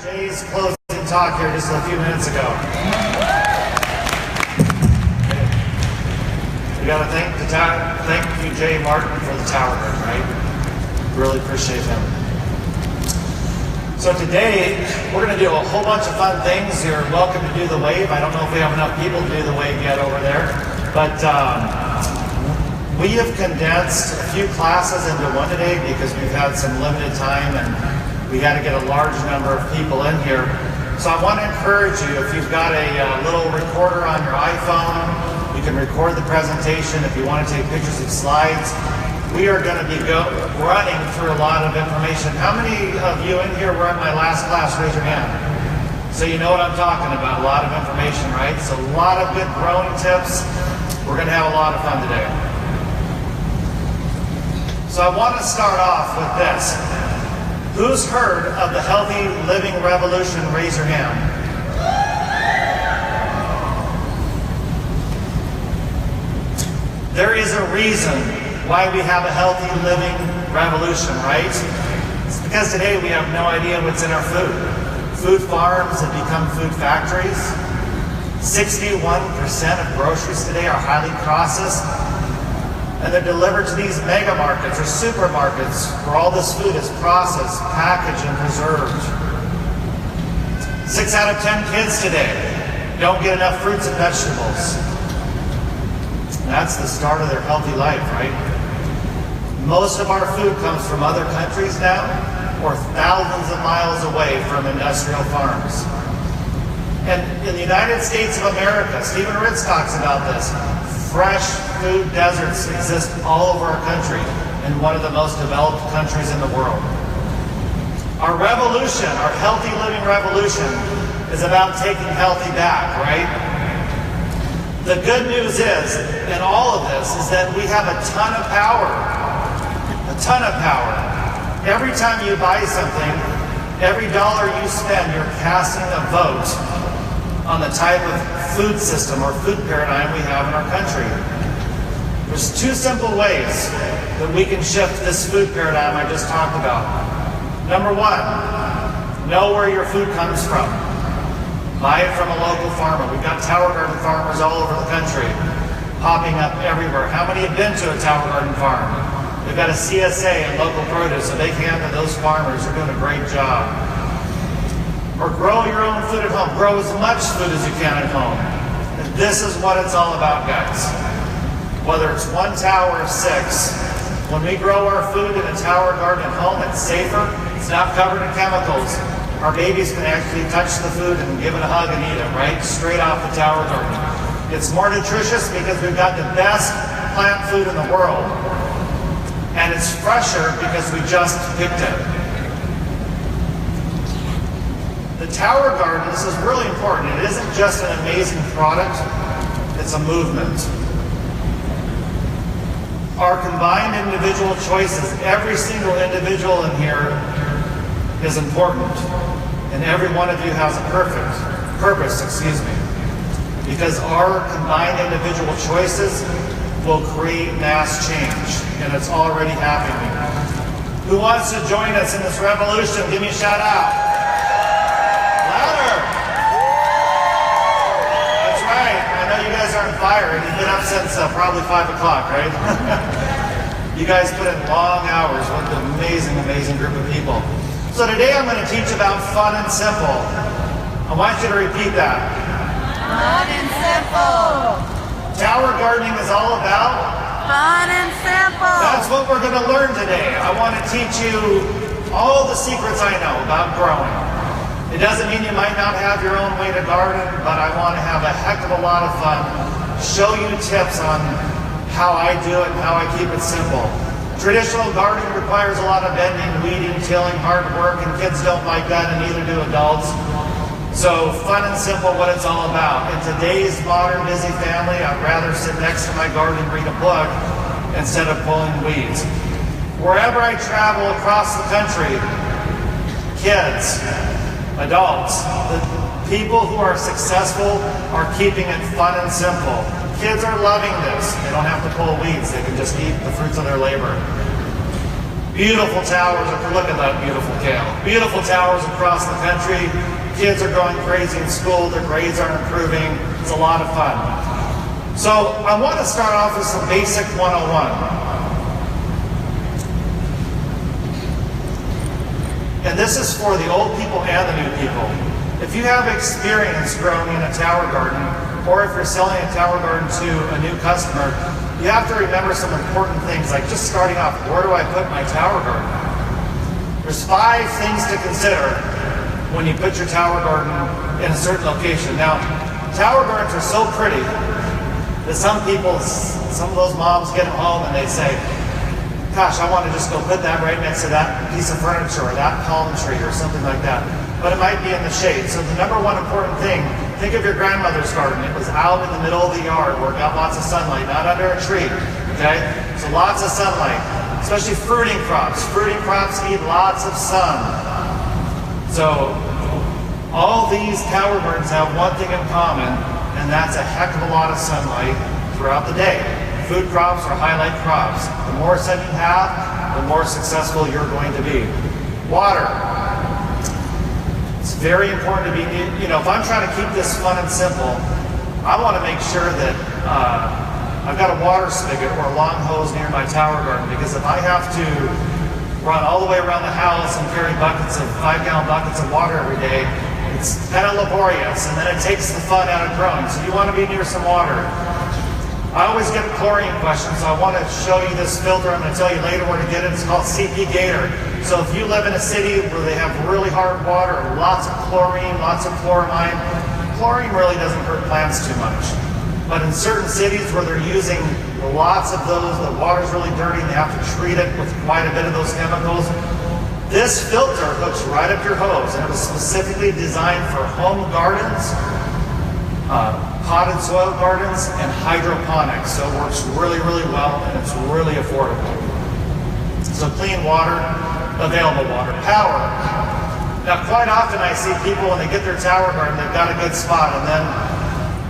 Jay's closing talk here just a few minutes ago. We got to thank you, Jay Martin, for the tower garden, right? Really appreciate him. So today, we're going to do a whole bunch of fun things. You're welcome to do the wave. I don't know if we have enough people to do the wave yet over there, but we have condensed a few classes into one today because we've had some limited time and we got to get a large number of people in here. So I want to encourage you, if you've got a little recorder on your iPhone, you can record the presentation. If you want to take pictures of slides, we are going to be running through a lot of information. How many of you in here were in my last class? Raise your hand. So you know what I'm talking about, a lot of information, right? So a lot of good growing tips. We're going to have a lot of fun today. So I want to start off with this. Who's heard of the Healthy Living Revolution? Raise your hand. There is a reason why we have a healthy living revolution, right? It's because today we have no idea what's in our food. Food farms have become food factories. 61% of groceries today are highly processed. And they're delivered to these mega markets or supermarkets where all this food is processed, packaged, and preserved. 6 out of 10 kids today don't get enough fruits and vegetables. And that's the start of their healthy life, right? Most of our food comes from other countries now, or thousands of miles away from industrial farms. And in the United States of America, Stephen Ritz talks about this, fresh food deserts exist all over our country, in one of the most developed countries in the world. Our revolution, our healthy living revolution, is about taking healthy back, right? The good news is, in all of this, is that we have a ton of power. A ton of power. Every time you buy something, every dollar you spend, you're casting a vote on the type of food system or food paradigm we have in our country. There's two simple ways that we can shift this food paradigm I just talked about. Number one, know where your food comes from. Buy it from a local farmer. We've got tower garden farmers all over the country, popping up everywhere. How many have been to a tower garden farm? They've got a CSA and local produce, so they can, and those farmers are doing a great job. Or grow your own food at home. Grow as much food as you can at home. And this is what it's all about, guys. Whether it's 1 tower or 6, when we grow our food in a tower garden at home, it's safer. It's not covered in chemicals. Our babies can actually touch the food and give it a hug and eat it, right? Straight off the tower garden. It's more nutritious because we've got the best plant food in the world. And it's fresher because we just picked it. The tower garden, this is really important. It isn't just an amazing product, it's a movement. Our combined individual choices, every single individual in here is important. And every one of you has a purpose, because our combined individual choices will create mass change, and it's already happening. Who wants to join us in this revolution? Give me a shout out. On fire, and you've been up since probably 5 o'clock, right? You guys put in long hours with an amazing group of people. So today I'm going to teach about fun and simple. I want you to repeat that. Fun and simple. Tower gardening is all about fun and simple. That's what we're going to learn today. I want to teach you all the secrets I know about growing. It doesn't mean you might not have your own way to garden, but I want to have a heck of a lot of fun. Show you tips on how I do it and how I keep it simple. Traditional gardening requires a lot of bending, weeding, tilling, hard work, and kids don't like that, and neither do adults. So fun and simple, what it's all about. In today's modern busy family, I'd rather sit next to my garden and read a book instead of pulling weeds. Wherever I travel across the country, kids, adults, the people who are successful are keeping it fun and simple. Kids are loving this. They don't have to pull weeds. They can just eat the fruits of their labor. Beautiful towers, look at that beautiful kale. Beautiful towers across the country. Kids are going crazy in school, their grades aren't improving. It's a lot of fun. So I want to start off with some basic 101. And this is for the old people and the new people. If you have experience growing in a tower garden, or if you're selling a tower garden to a new customer, you have to remember some important things, like just starting off, where do I put my tower garden? There's 5 things to consider when you put your tower garden in a certain location. Now, tower gardens are so pretty that some of those moms get them home and they say, gosh, I want to just go put that right next to that piece of furniture or that palm tree or something like that. But it might be in the shade. So the number one important thing, think of your grandmother's garden. It was out in the middle of the yard where it got lots of sunlight, not under a tree, okay? So lots of sunlight, especially fruiting crops. Fruiting crops need lots of sun. So all these tower gardens have one thing in common, and that's a heck of a lot of sunlight throughout the day. Food crops are highlight crops. The more sun you have, the more successful you're going to be. Water. It's very important to be, if I'm trying to keep this fun and simple, I want to make sure that I've got a water spigot or a long hose near my tower garden, because if I have to run all the way around the house and carry buckets of 5-gallon buckets of water every day, it's kind of laborious, and then it takes the fun out of growing. So you want to be near some water. I always get chlorine questions, so I want to show you this filter. I'm going to tell you later where to get it. It's called CP Gator. So if you live in a city where they have really hard water, lots of chlorine, lots of chloramine, chlorine really doesn't hurt plants too much. But in certain cities where they're using lots of those, the water's really dirty and they have to treat it with quite a bit of those chemicals, this filter hooks right up your hose, and it was specifically designed for home gardens, potted soil gardens, and hydroponics. So it works really, really well, and it's really affordable. So clean water, available water. Power. Now, quite often I see people when they get their tower garden, they've got a good spot, and then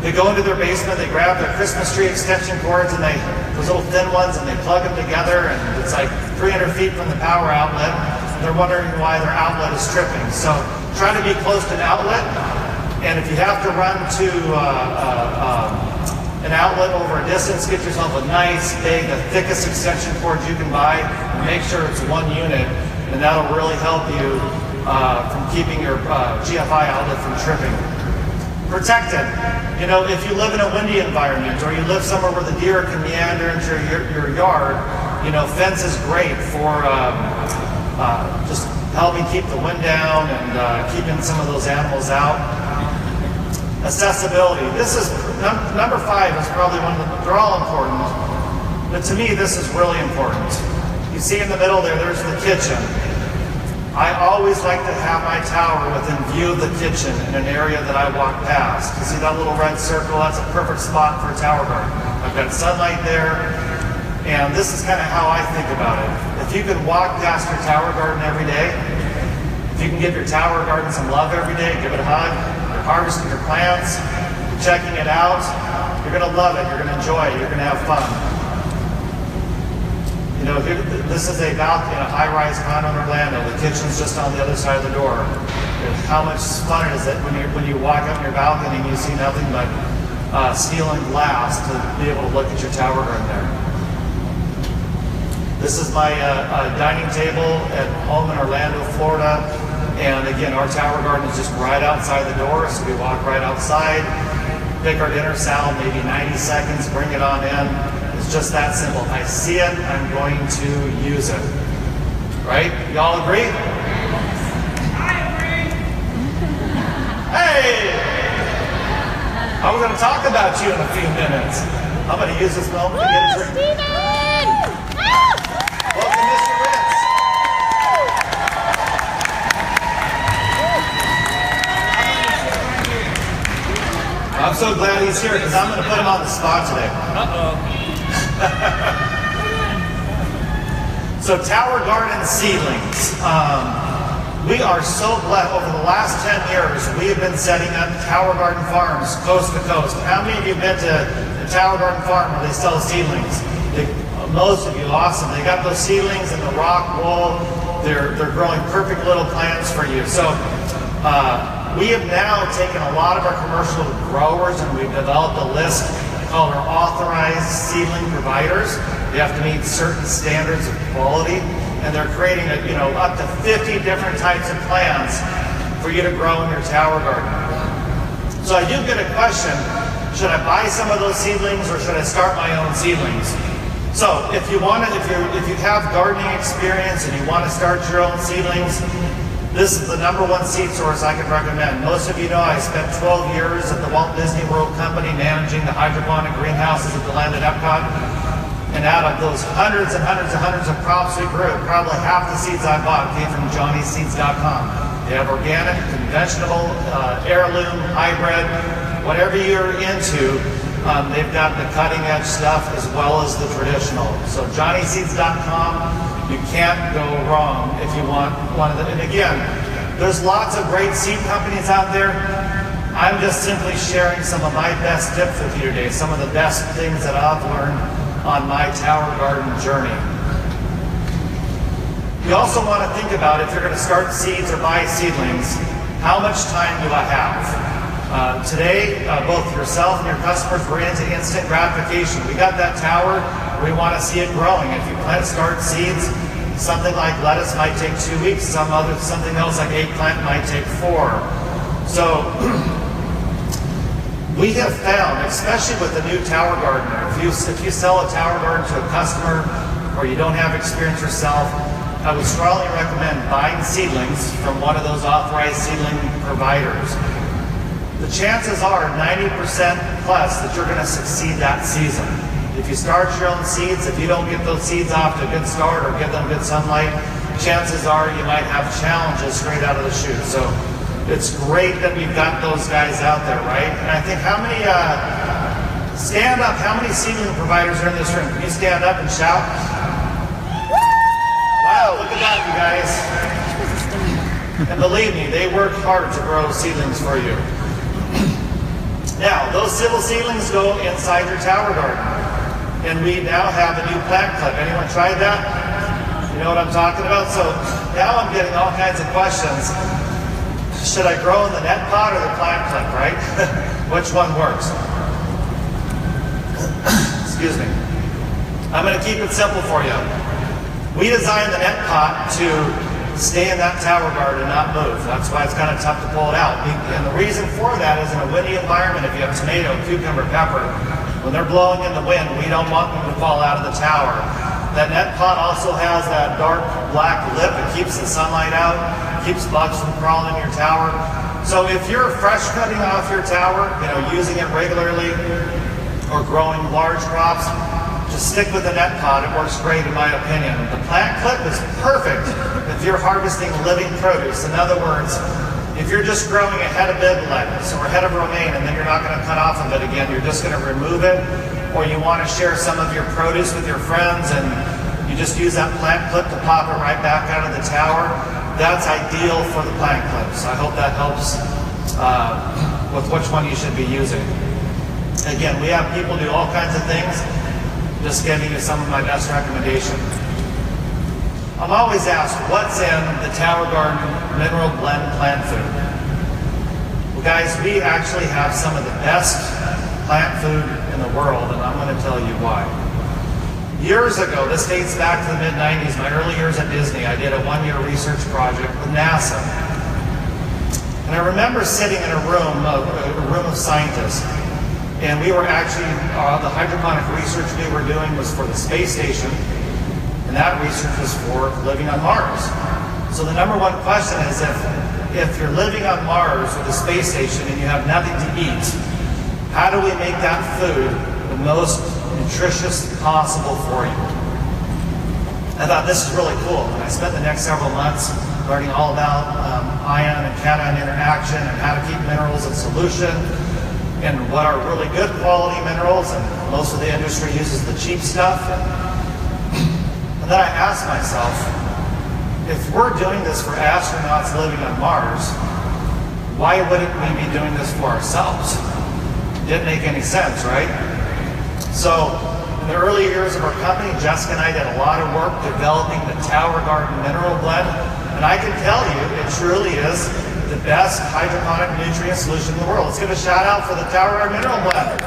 they go into their basement, they grab their Christmas tree extension cords, and those little thin ones, and they plug them together, and it's like 300 feet from the power outlet. They're wondering why their outlet is tripping. So try to be close to an outlet. And if you have to run to an outlet over a distance, get yourself a nice, big, the thickest extension cord you can buy, and make sure it's 1 unit, and that'll really help you from keeping your GFI outlet from tripping. Protected. If you live in a windy environment, or you live somewhere where the deer can meander into your yard, fence is great for just helping keep the wind down and keeping some of those animals out. Accessibility. This is number 5 is probably one of they're all important, but to me this is really important. You see in the middle there's the kitchen. I always like to have my tower within view of the kitchen in an area that I walk past. You see that little red circle? That's a perfect spot for a tower garden. I've got sunlight there, and this is kind of how I think about it. If you can walk past your tower garden every day, if you can give your tower garden some love every day, give it a hug, you're harvesting your plants, you're checking it out, you're going to love it, you're going to enjoy it, you're going to have fun. This is a balcony in a high-rise condo in Orlando. The kitchen's just on the other side of the door. How much fun is it when you walk up your balcony and you see nothing but steel and glass to be able to look at your tower garden there. This is my dining table at home in Orlando, Florida. And again, our tower garden is just right outside the door, so we walk right outside, pick our dinner salad, maybe 90 seconds, bring it on in. It's just that simple. I see it, I'm going to use it. Right? Y'all agree? I agree. Hey! I was going to talk about you in a few minutes. I'm going to use this moment to get a drink. Steven! Welcome, Mr. Ritz. I'm so glad he's here because I'm going to put him on the spot today. So tower garden seedlings. We are so blessed. Over the last 10 years, we have been setting up tower garden farms coast to coast. How many of you have been to a tower garden farm where they sell seedlings? most of you, awesome. They got those seedlings in the rock wool. They're growing perfect little plants for you. So we have now taken a lot of our commercial growers and we've developed a list called our authorized seedling providers. They have to meet certain standards of quality, and they're creating up to 50 different types of plants for you to grow in your tower garden. So I do get a question, should I buy some of those seedlings or should I start my own seedlings? So if you have gardening experience and you want to start your own seedlings, this is the #1 seed source I can recommend. Most of you know I spent 12 years at the Walt Disney World Company managing the hydroponic greenhouses at the land at Epcot. And out of those hundreds and hundreds and hundreds of crops we grew, probably half the seeds I bought came from JohnnySeeds.com. They have organic, conventional, heirloom, hybrid, whatever you're into. They've got the cutting edge stuff as well as the traditional. So JohnnySeeds.com. You can't go wrong if you want one of them. And again, there's lots of great seed companies out there. I'm just simply sharing some of my best tips with you today, some of the best things that I've learned on my tower garden journey. You also want to think about, if you're going to start seeds or buy seedlings, how much time do I have? Today, both yourself and your customers were into instant gratification. We got that tower, we want to see it growing. If you plant start seeds, something like lettuce might take 2 weeks, something else like eggplant might take 4. So we have found, especially with the new tower gardener, if you sell a tower garden to a customer or you don't have experience yourself, I would strongly recommend buying seedlings from one of those authorized seedling providers. The chances are 90% plus that you're going to succeed that season. If you start your own seeds, if you don't get those seeds off to a good start or give them good sunlight, chances are you might have challenges straight out of the chute. So it's great that we've got those guys out there, right? And I think how many, stand up, how many seedling providers are in this room? Can you stand up and shout? Wow, look at that, you guys. And believe me, they work hard to grow seedlings for you. Now, those civil seedlings go inside your tower garden. And we now have a new plant clip. Anyone tried that? You know what I'm talking about? So now I'm getting all kinds of questions. Should I grow in the net pot or the plant clip, right? Which one works? Excuse me. I'm going to keep it simple for you. We designed the net pot to stay in that tower garden and not move. That's why it's kind of tough to pull it out. And the reason for that is in a windy environment, if you have tomato, cucumber, pepper, when they're blowing in the wind, we don't want them to fall out of the tower. That net pot also has that dark black lip. It keeps the sunlight out, keeps bugs from crawling in your tower. So if you're fresh cutting off your tower, using it regularly or growing large crops, just stick with the net pot. It works great in my opinion. The plant clip is perfect if you're harvesting living produce. In other words, if you're just growing a head of bib lettuce or a head of romaine and then you're not going to cut off of it again, you're just going to remove it, or you want to share some of your produce with your friends and you just use that plant clip to pop it right back out of the tower, that's ideal for the plant clips. I hope that helps with which one you should be using. Again, we have people do all kinds of things. Just giving you some of my best recommendations. I'm always asked, what's in the Tower Garden Mineral Blend plant food? Well, guys, we actually have some of the best plant food in the world, and I'm going to tell you why. Years ago, this dates back to the mid-90s, my early years at Disney, I did a one-year research project with NASA. And I remember sitting in a room of scientists, and we were actually, the hydroponic research we were doing was for the space station, and that research was for living on Mars. So the #1 question is, if you're living on Mars or the space station and you have nothing to eat, how do we make that food the most nutritious possible for you? I thought this is really cool, and I spent the next several months learning all about ion and cation interaction and how to keep minerals in solution and what are really good quality minerals, and most of the industry uses the cheap stuff. And then I asked myself, if we're doing this for astronauts living on Mars, why wouldn't we be doing this for ourselves? Didn't make any sense, right? So the early years of our company, Jessica and I did a lot of work developing the Tower Garden Mineral Blend. And I can tell you, it truly is the best hydroponic nutrient solution in the world. Let's give a shout out for the Tower Garden Mineral Blend.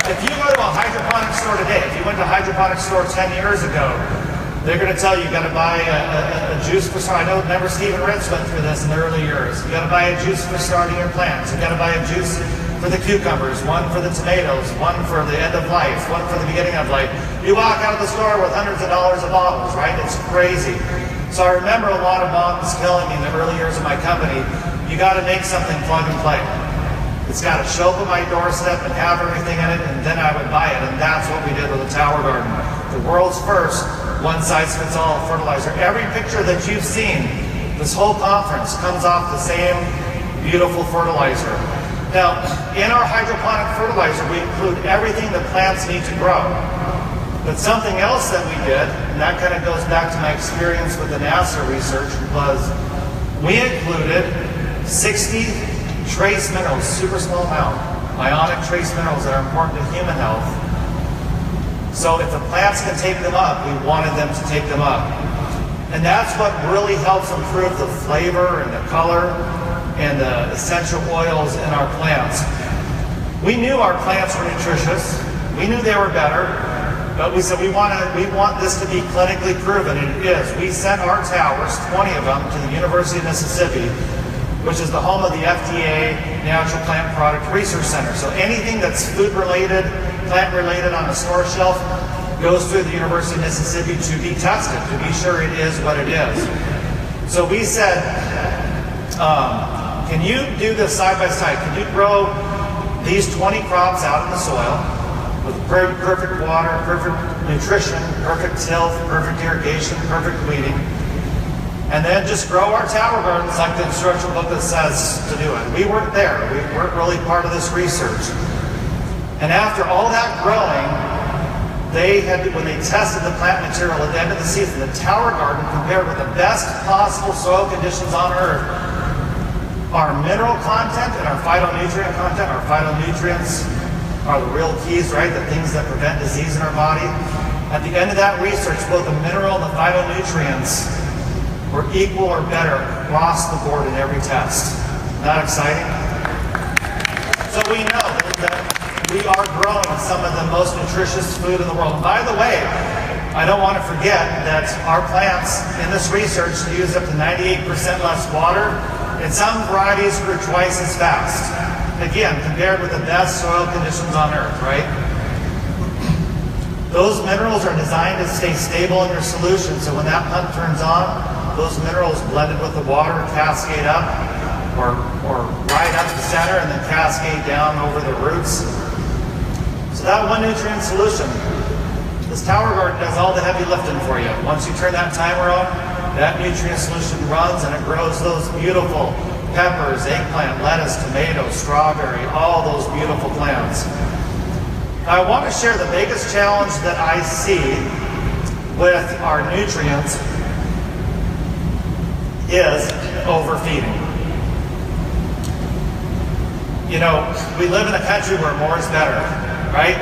If you go to a hydroponic store today, if you went to a hydroponic store 10 years ago, they're going to tell you got to buy a juice for starting. I know, remember Stephen Ritz went through this in the early years. You got to buy a juice for starting your plants. You got to buy a juice for the cucumbers, one for the tomatoes, one for the end of life, one for the beginning of life. You walk out of the store with hundreds of dollars of bottles, right? It's crazy. So I remember a lot of moms telling me in the early years of my company, you got to make something plug and play. It's got to show up at my doorstep and have everything in it, and then I would buy it. And that's what we did with the Tower Garden. The world's first one-size-fits-all fertilizer. Every picture that you've seen, this whole conference comes off the same beautiful fertilizer. Now, in our hydroponic fertilizer, we include everything the plants need to grow. But something else that we did, and that kind of goes back to my experience with the NASA research, was we included 60 trace minerals, super small amount, ionic trace minerals that are important to human health. So if the plants can take them up, we wanted them to take them up. And that's what really helps improve the flavor and the color and the essential oils in our plants. We knew our plants were nutritious. We knew they were better. But we said we want this to be clinically proven, and it is. We sent our towers, 20 of them, to the University of Mississippi, which is the home of the FDA Natural Plant Product Research Center. So anything that's food-related, plant-related on the store shelf goes through the University of Mississippi to be tested, to be sure it is what it is. So we said, can you do this side by side? Can you grow these 20 crops out in the soil with perfect water, perfect nutrition, perfect tilth, perfect irrigation, perfect weeding, and then just grow our tower gardens like the instruction booklet says to do it? We weren't there. We weren't really part of this research. And after all that growing, when they tested the plant material at the end of the season, the tower garden compared with the best possible soil conditions on Earth. Our mineral content and our phytonutrient content, our phytonutrients are the real keys, right? The things that prevent disease in our body. At the end of that research, both the mineral and the phytonutrients were equal or better across the board in every test. Not exciting? So we know that we are growing some of the most nutritious food in the world. And by the way, I don't want to forget that our plants in this research use up to 98% less water, and some varieties grew twice as fast. Again, compared with the best soil conditions on Earth, right? Those minerals are designed to stay stable in your solution, so when that pump turns on, those minerals blended with the water cascade up or right up the center and then cascade down over the roots. So that one nutrient solution, this tower garden does all the heavy lifting for you. Once you turn that timer on, that nutrient solution runs and it grows those beautiful peppers, eggplant, lettuce, tomato, strawberry, all those beautiful plants. Now, I want to share the biggest challenge that I see with our nutrients is overfeeding. You know, we live in a country where more is better, right?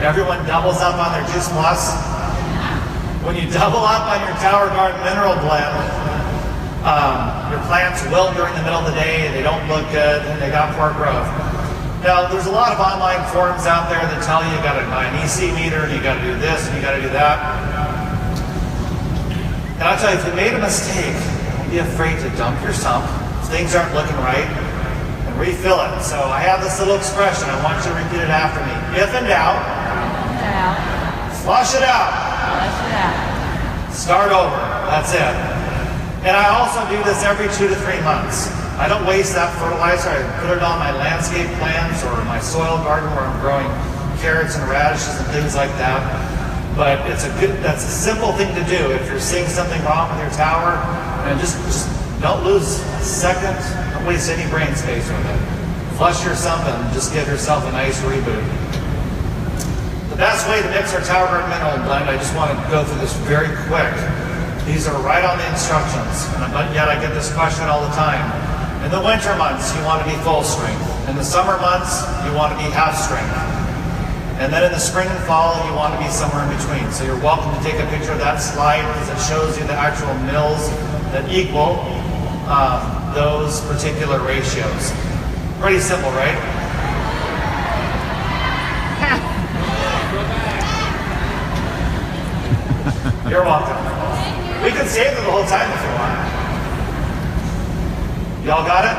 Everyone doubles up on their Juice Plus. When you double up on your Tower Garden Mineral Blend, your plants wilt during the middle of the day, and they don't look good, and they got poor growth. Now, there's a lot of online forums out there that tell you got to buy an EC meter, and you got to do this, and you got to do that. And I'll tell you, if you made a mistake, be afraid to dump your sump if things aren't looking right and refill it. So I have this little expression. I want you to repeat it after me. If in doubt, flush it out. Start over. That's it. And I also do this every 2 to 3 months. I don't waste that fertilizer. I put it on my landscape plants or my soil garden where I'm growing carrots and radishes and things like that. But that's a simple thing to do. If you're seeing something wrong with your tower, and just don't lose a second, don't waste any brain space with it. Flush your sump and just give yourself a nice reboot. The best way to mix our Tower Garden Mineral Blend, I just want to go through this very quick. These are right on the instructions, but yet I get this question all the time. In the winter months, you want to be full strength. In the summer months, you want to be half strength. And then in the spring and fall, you want to be somewhere in between. So you're welcome to take a picture of that slide because it shows you the actual mills that equal those particular ratios. Pretty simple, right? You're welcome. We can stay there the whole time if you want. Y'all got it?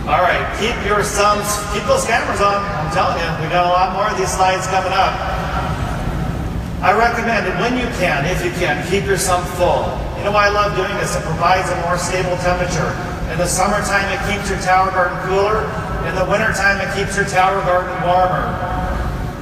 All right, keep those cameras on. I'm telling you, we got a lot more of these slides coming up. I recommend it when you can, if you can, keep your sump full. You know why I love doing this? It provides a more stable temperature. In the summertime, it keeps your tower garden cooler. In the wintertime, it keeps your tower garden warmer.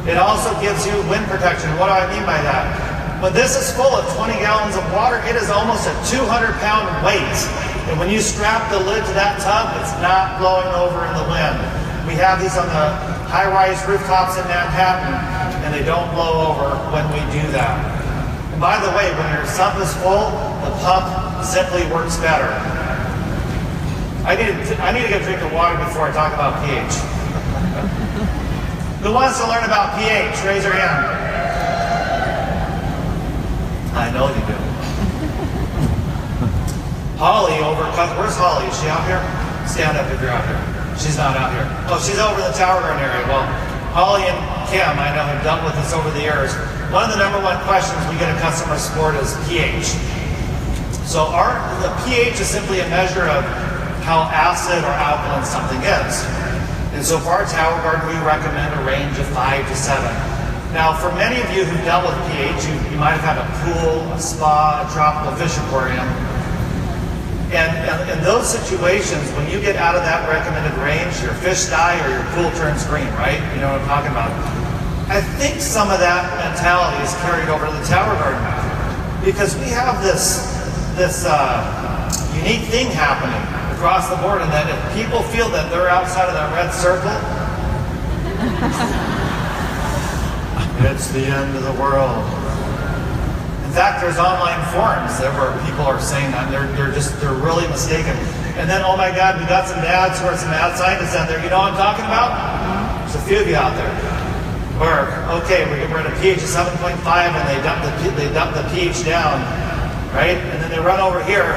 It also gives you wind protection. What do I mean by that? When this is full of 20 gallons of water, it is almost a 200-pound weight. And when you strap the lid to that tub, it's not blowing over in the wind. We have these on the high-rise rooftops in Manhattan, and they don't blow over when we do that. And by the way, when your sump is full, the pump simply works better. I need to get a drink of water before I talk about pH. Who wants to learn about pH? Raise your hand. I know you do. Holly where's Holly? Is she out here? Stand up if you're out here. She's not out here. Oh, she's over in the tower garden area. Well, Holly and Kim, I know, have dealt with this over the years. One of the number one questions we get in customer support is pH. So the pH is simply a measure of how acid or alkaline something is. And so for our tower garden, we recommend a range of 5 to 7. Now, for many of you who've dealt with pH, you might have had a pool, a spa, a tropical fish aquarium. And in those situations, when you get out of that recommended range, your fish die or your pool turns green, right? You know what I'm talking about. I think some of that mentality is carried over to the tower garden because we have this unique thing happening across the board, and that if people feel that they're outside of that red circle, it's the end of the world. In fact, there's online forums where people are saying that they're really mistaken. And then, oh my God, we got some dads who are some mad scientists out there. You know what I'm talking about? There's a few of you out there. Where, okay, we're at a pH of 7.5 and they dump the pH down, right? And then they run over here,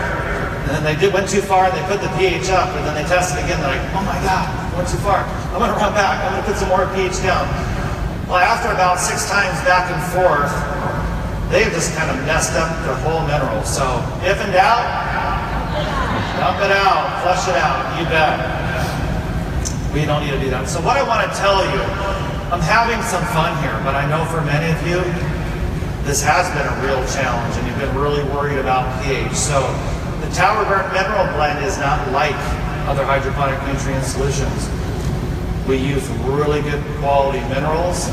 and then they went too far and they put the pH up, and then they test it again. They're like, oh my God, I went too far. I'm going to run back. I'm going to put some more pH down. Well, after about 6 times back and forth, they've just kind of messed up their whole mineral. So, if in doubt, dump it out, flush it out, you bet. We don't need to do that. So what I want to tell you, I'm having some fun here, but I know for many of you, this has been a real challenge and you've been really worried about pH. So the Tower Garden Mineral Blend is not like other hydroponic nutrient solutions. We use really good quality minerals,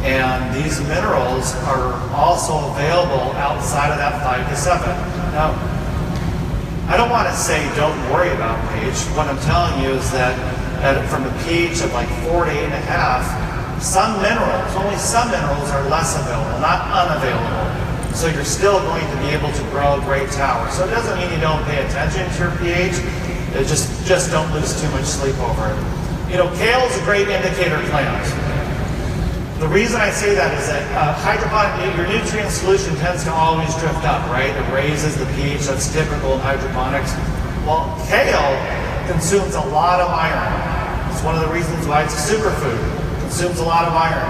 and these minerals are also available outside of that 5 to 7. Now, I don't want to say don't worry about pH. What I'm telling you is that from a pH of like 4 to 8.5, some minerals, only some minerals are less available, not unavailable. So you're still going to be able to grow a great tower. So it doesn't mean you don't pay attention to your pH. It just don't lose too much sleep over it. You know, kale is a great indicator plant. The reason I say that is that your nutrient solution tends to always drift up, right? It raises the pH, that's typical in hydroponics. Well, kale consumes a lot of iron. It's one of the reasons why it's a superfood. It consumes a lot of iron.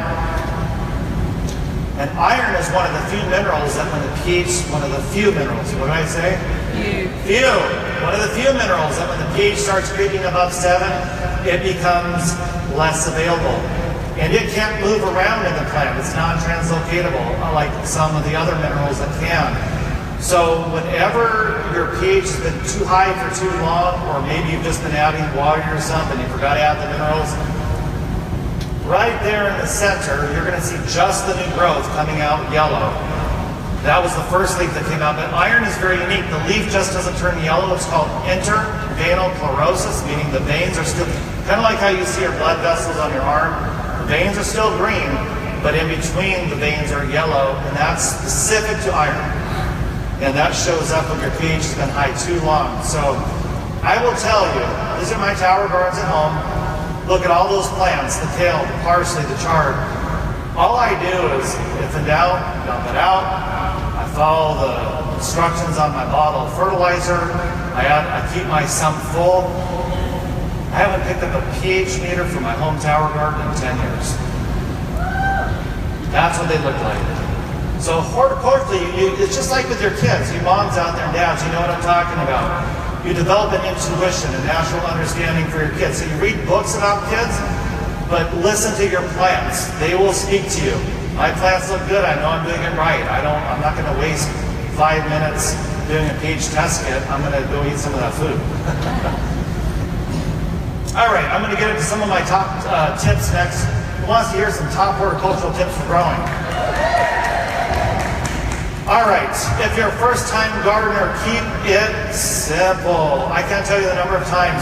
And iron is one of the few minerals that when the pH, one of the few minerals, what did I say? Few. One of the few minerals that when the pH starts creeping above 7, it becomes less available. And it can't move around in the plant. It's non-translocatable, unlike some of the other minerals that can. So whenever your pH has been too high for too long, or maybe you've just been adding water or something, you forgot to add the minerals, right there in the center, you're going to see just the new growth coming out yellow. That was the first leaf that came out. But iron is very unique. The leaf just doesn't turn yellow. It's called intervenal chlorosis, meaning the veins are still, kind of like how you see your blood vessels on your arm. The veins are still green, but in between the veins are yellow, and that's specific to iron. And that shows up when your pH has been high too long. So I will tell you, these are my tower gardens at home. Look at all those plants, the kale, the parsley, the chard. All I do is, if in doubt, dump it out. I follow the instructions on my bottle of fertilizer. I keep my sump full. I haven't picked up a pH meter for my home tower garden in 10 years. That's what they look like. So horticulturally, it's just like with your kids. You moms out there and dads, you know what I'm talking about. You develop an intuition, a natural understanding for your kids. So you read books about kids, but listen to your plants. They will speak to you. My plants look good. I know I'm doing it right. I'm not going to waste 5 minutes doing a pH test kit. I'm going to go eat some of that food. All right, I'm going to get into some of my top tips next. Who wants to hear some top horticultural tips for growing? All right, if you're a first-time gardener, keep it simple. I can't tell you the number of times,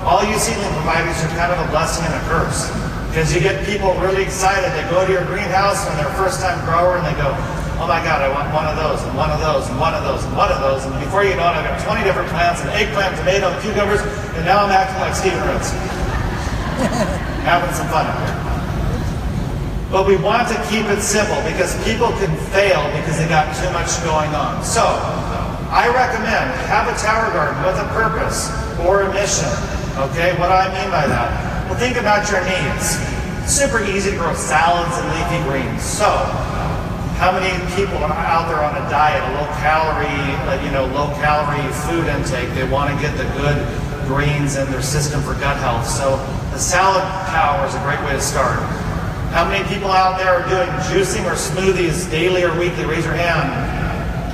all you seedling providers are kind of a blessing and a curse. Because you get people really excited. They go to your greenhouse when they're a first-time grower and they go, oh my God, I want one of those, and one of those, and one of those, and one of those. And before you know it, I've got 20 different plants, and eggplant, tomato, and cucumbers, and now I'm acting like Stephen Rhodes. Having some fun out there. But we want to keep it simple because people can fail because they got too much going on. So, I recommend have a tower garden with a purpose or a mission. Okay, what do I mean by that? Well, think about your needs. Super easy to grow salads and leafy greens. So, how many people are out there on a diet, a low calorie food intake? They want to get the good greens in their system for gut health. So, the salad tower is a great way to start. How many people out there are doing juicing or smoothies daily or weekly? Raise your hand.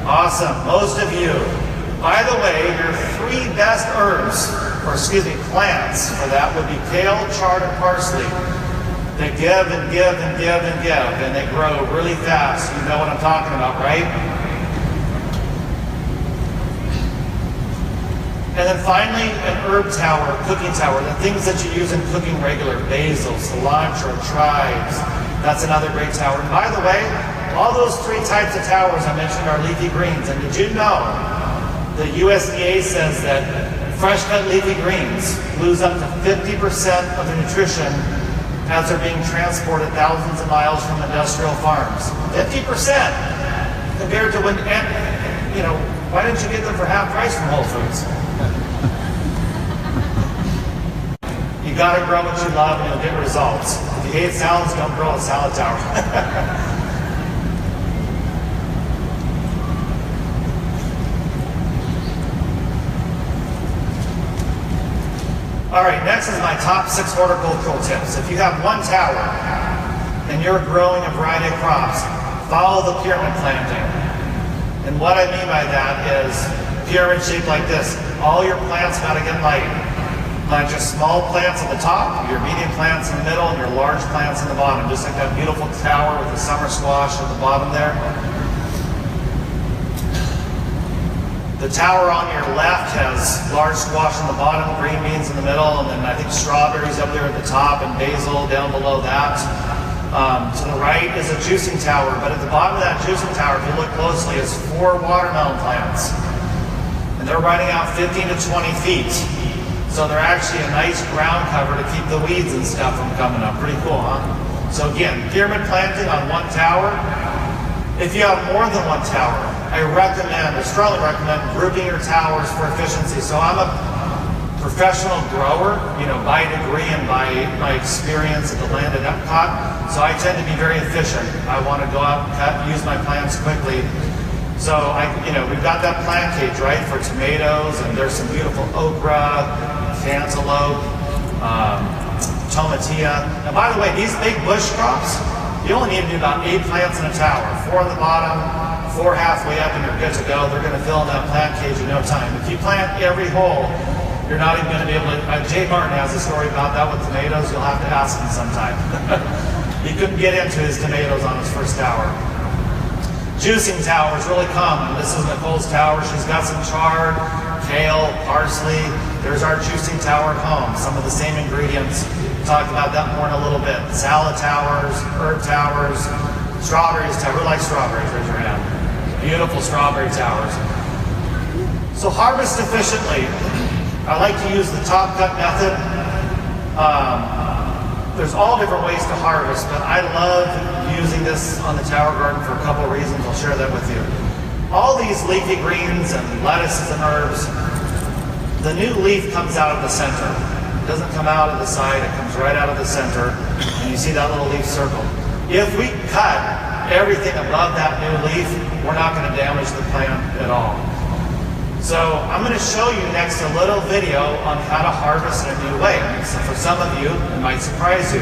Awesome, most of you. By the way, your 3 best plants for that would be kale, chard, and parsley. They give and give and give and give, and they grow really fast. You know what I'm talking about, right? And then finally, an herb tower, cooking tower, the things that you use in cooking regular, basil, cilantro, chives. That's another great tower. And by the way, all those 3 types of towers I mentioned are leafy greens. And did you know the USDA says that fresh cut leafy greens lose up to 50% of the nutrition as they're being transported thousands of miles from industrial farms. 50% compared to when, why didn't you get them for half price from Whole Foods? You gotta grow what you love and you'll get results. If you hate salads, don't grow a salad tower. All right, next is my top 6 horticultural tips. If you have one tower and you're growing a variety of crops, follow the pyramid planting. And what I mean by that is pyramid shaped like this. All your plants gotta get light. Plant your small plants at the top, your medium plants in the middle, and your large plants in the bottom, just like that beautiful tower with the summer squash at the bottom there. The tower on your left has large squash on the bottom, green beans in the middle, and then I think strawberries up there at the top and basil down below that. To the right is a juicing tower, but at the bottom of that juicing tower, if you look closely, is 4 watermelon plants. And they're running out 15 to 20 feet. So they're actually a nice ground cover to keep the weeds and stuff from coming up. Pretty cool, huh? So again, pyramid planting on one tower. If you have more than one tower, I strongly recommend grouping your towers for efficiency. So I'm a professional grower, by degree and by my experience at the land at Epcot. So I tend to be very efficient. I want to go out and cut and use my plants quickly. So we've got that plant cage, right, for tomatoes, and there's some beautiful okra, cantaloupe, tomatillo. And by the way, these big bush crops, you only need to do about 8 plants in a tower. 4 on the bottom, 4 halfway up, and you're good to go. They're going to fill in that plant cage in no time. If you plant every hole, you're not even going to be able to. Jay Martin has a story about that with tomatoes. You'll have to ask him sometime. He couldn't get into his tomatoes on his first tower. Juicing tower is really common. This is Nicole's tower. She's got some chard, kale, parsley. There's our juicing tower at home. Some of the same ingredients. Talk about that more in a little bit. Salad towers, herb towers, strawberries tower. Who likes strawberries? Raise your hand. Beautiful strawberry towers. So harvest efficiently. I like to use the top cut method. There's all different ways to harvest, but I love using this on the tower garden for a couple of reasons. I'll share that with you. All these leafy greens and lettuces and herbs, the new leaf comes out of the center. It doesn't come out of the side, it comes right out of the center, and you see that little leaf circle. If we cut everything above that new leaf, we're not going to damage the plant at all. So I'm going to show you next a little video on how to harvest in a new way. So for some of you, it might surprise you.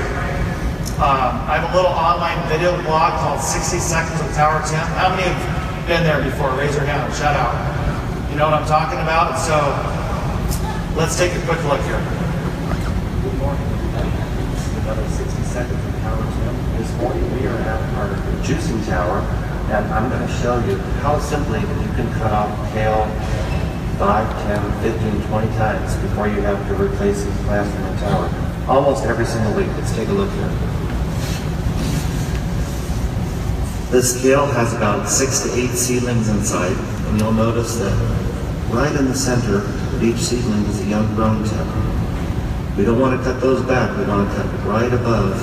I have a little online video blog called 60 Seconds with Tower Tim. How many have been there before? Raise your hand. Shout out. You know what I'm talking about? So let's take a quick look here. Good morning, everybody. This is another 60 Seconds with Tower Tim. This morning we are at our juicing tower, and I'm going to show you how simply you can cut off kale 5, 10, 15, 20 times before you have to replace these plants in the tower. Almost every single week. Let's take a look here. This kale has about 6 to 8 seedlings inside, and you'll notice that right in the center of each seedling is a young growing tip. We don't want to cut those back, we want to cut right above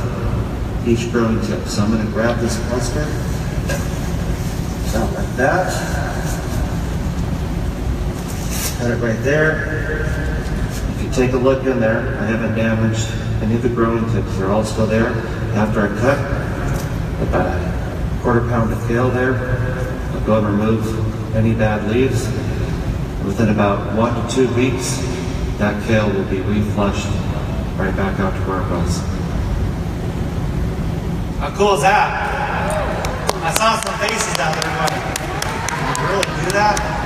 each growing tip. So I'm going to grab this cluster, something like that. Cut it right there. If you take a look in there, I haven't damaged any of the growing tips. They're all still there. After I cut, about a quarter pound of kale there. I'll go and remove any bad leaves. Within about 1 to 2 weeks, that kale will be reflushed right back out to where it was. How cool is that? I saw some faces down there going, "Can you really do that?"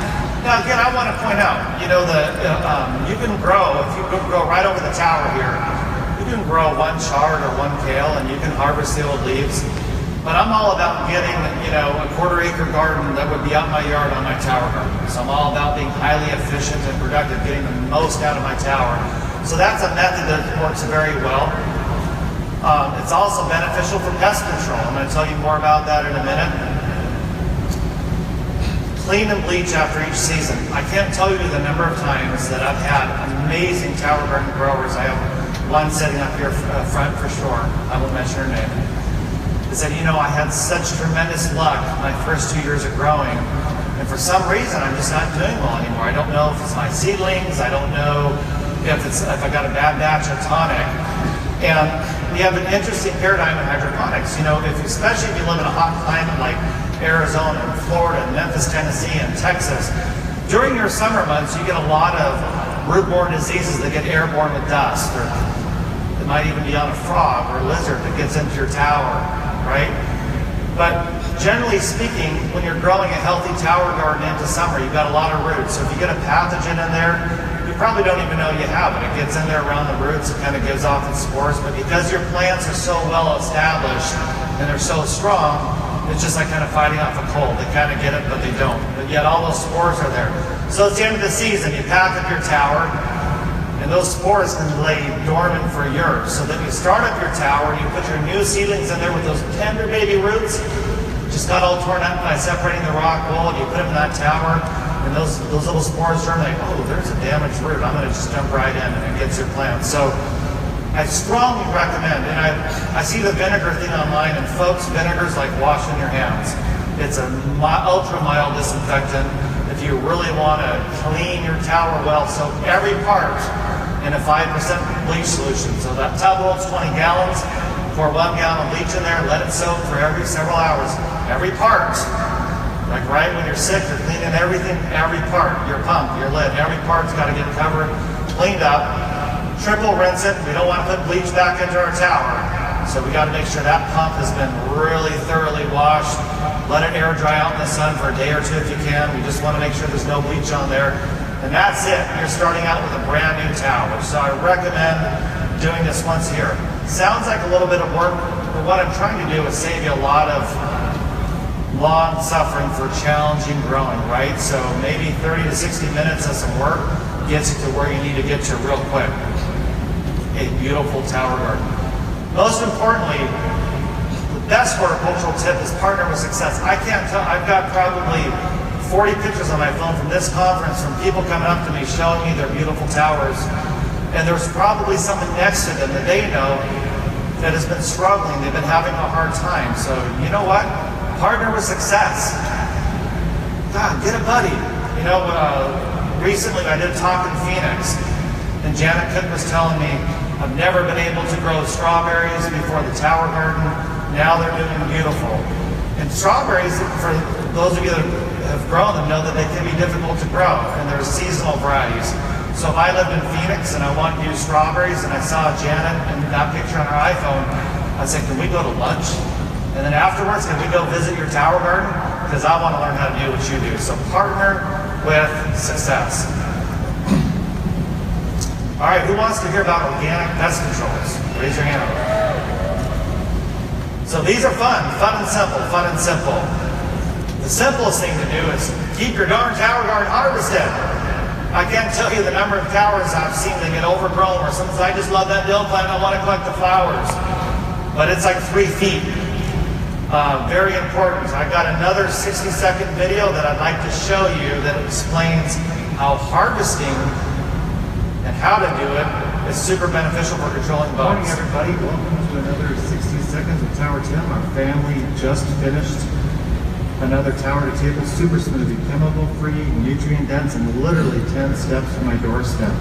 Now again, I want to point out, you know, you can grow, if you grow right over the tower here, you can grow 1 chard or 1 kale and you can harvest the old leaves. But I'm all about getting, you know, a 1/4 acre garden that would be out my yard on my tower garden. So I'm all about being highly efficient and productive, getting the most out of my tower. So that's a method that works very well. It's also beneficial for pest control. I'm going to tell you more about that in a minute. Clean and bleach after each season. I can't tell you the number of times that I've had amazing tower garden growers. I have one sitting up here front for sure. I won't mention her name. They said, you know, I had such tremendous luck my first 2 years of growing, and for some reason I'm just not doing well anymore. I don't know if it's my seedlings. I don't know if I got a bad batch of tonic. And we have an interesting paradigm in hydroponics. You know, especially if you live in a hot climate like Arizona and Florida and Memphis, Tennessee and Texas, during your summer months you get a lot of root-borne diseases that get airborne with dust, or it might even be on a frog or a lizard that gets into your tower, right? But generally speaking, when you're growing a healthy tower garden into summer, you've got a lot of roots. So if you get a pathogen in there, you probably don't even know you have it. It gets in there around the roots, it kind of gives off its spores, but because your plants are so well established and they're so strong, it's just like kind of fighting off a cold. They kind of get it, but they don't. But yet all those spores are there. So it's the end of the season. You pack up your tower, and those spores can lay dormant for years. So then you start up your tower, and you put your new seedlings in there with those tender baby roots. Just got all torn up by separating the rock wool, and you put them in that tower, and those little spores germinate. Oh, there's a damaged root. I'm going to just jump right in, and it gets your plant. So I strongly recommend, and I see the vinegar thing online, and folks, vinegar's like washing your hands. It's an ultra mild disinfectant. If you really want to clean your tower well, soak every part in a 5% bleach solution. So that tub holds 20 gallons, pour 1 gallon of bleach in there, let it soak for several hours. Every part, like right when you're sick, you're cleaning everything, every part, your pump, your lid, every part's got to get covered, cleaned up. Triple rinse it. We don't want to put bleach back into our tower. So we got to make sure that pump has been really thoroughly washed. Let it air dry out in the sun for a day or two if you can. We just want to make sure there's no bleach on there. And that's it. You're starting out with a brand new tower. So I recommend doing this once a year. Sounds like a little bit of work, but what I'm trying to do is save you a lot of long suffering for challenging growing, right? So maybe 30 to 60 minutes of some work gets you to where you need to get to real quick. A beautiful tower garden. Most importantly, the best horticultural tip is partner with success. I can't tell, I've got probably 40 pictures on my phone from this conference from people coming up to me showing me their beautiful towers. And there's probably someone next to them that they know that has been struggling. They've been having a hard time. So you know what? Partner with success. God, get a buddy. You know, recently I did a talk in Phoenix, and Janet Cook was telling me, I've never been able to grow strawberries before the Tower Garden. Now they're doing beautiful. And strawberries, for those of you that have grown them, know that they can be difficult to grow, and there's seasonal varieties. So if I lived in Phoenix and I wanted to use strawberries and I saw Janet and that picture on her iPhone, I'd say, can we go to lunch? And then afterwards, can we go visit your Tower Garden? Because I want to learn how to do what you do. So partner with success. All right, who wants to hear about organic pest controls? Raise your hand up. So these are fun and simple, fun and simple. The simplest thing to do is keep your darn Tower Garden harvested. I can't tell you the number of towers I've seen that get overgrown, or sometimes I just love that dill plant, I want to collect the flowers. But it's like 3 feet. Very important. I got another 60-second video that I'd like to show you that explains how harvesting and how to do it is super beneficial for controlling Good morning, bugs. everybody. Welcome to another 60 Seconds with Tower Tim. Our family just finished another Tower to Table Super Smoothie, chemical-free, nutrient-dense, and literally 10 steps from my doorstep.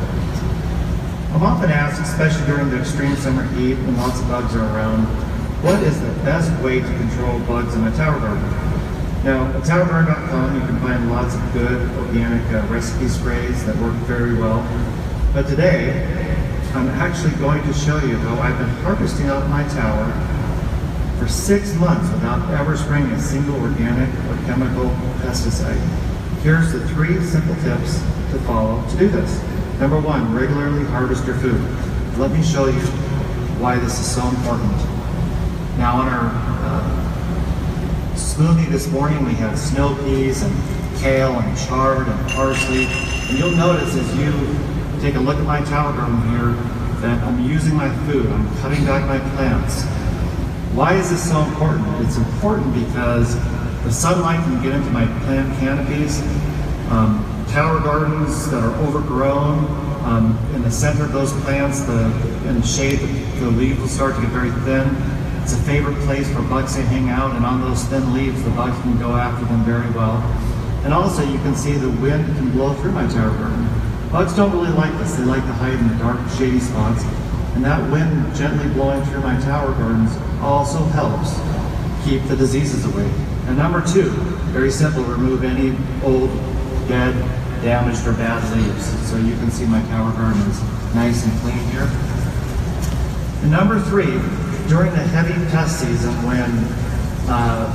I'm often asked, especially during the extreme summer heat when lots of bugs are around, what is the best way to control bugs in a Tower Garden? Now, at towergarden.com, you can find lots of good organic recipe sprays that work very well. But today, I'm actually going to show you how I've been harvesting out my tower for 6 months without ever spraying a single organic or chemical pesticide. Here's the 3 simple tips to follow to do this. Number 1, regularly harvest your food. Let me show you why this is so important. Now on our smoothie this morning, we have snow peas and kale and chard and parsley. And you'll notice as you take a look at my Tower Garden here that I'm using my food, I'm cutting back my plants. Why is this so important? It's important because the sunlight can get into my plant canopies. Tower gardens that are overgrown, in the center of those plants, in the shade, the leaves will start to get very thin. It's a favorite place for bugs to hang out, and on those thin leaves, the bugs can go after them very well. And also, you can see the wind can blow through my Tower Garden. Bugs don't really like this. They like to hide in the dark, shady spots. And that wind gently blowing through my Tower Gardens also helps keep the diseases away. And number 2, very simple, remove any old, dead, damaged, or bad leaves. So you can see my Tower Garden is nice and clean here. And number 3, during the heavy pest season when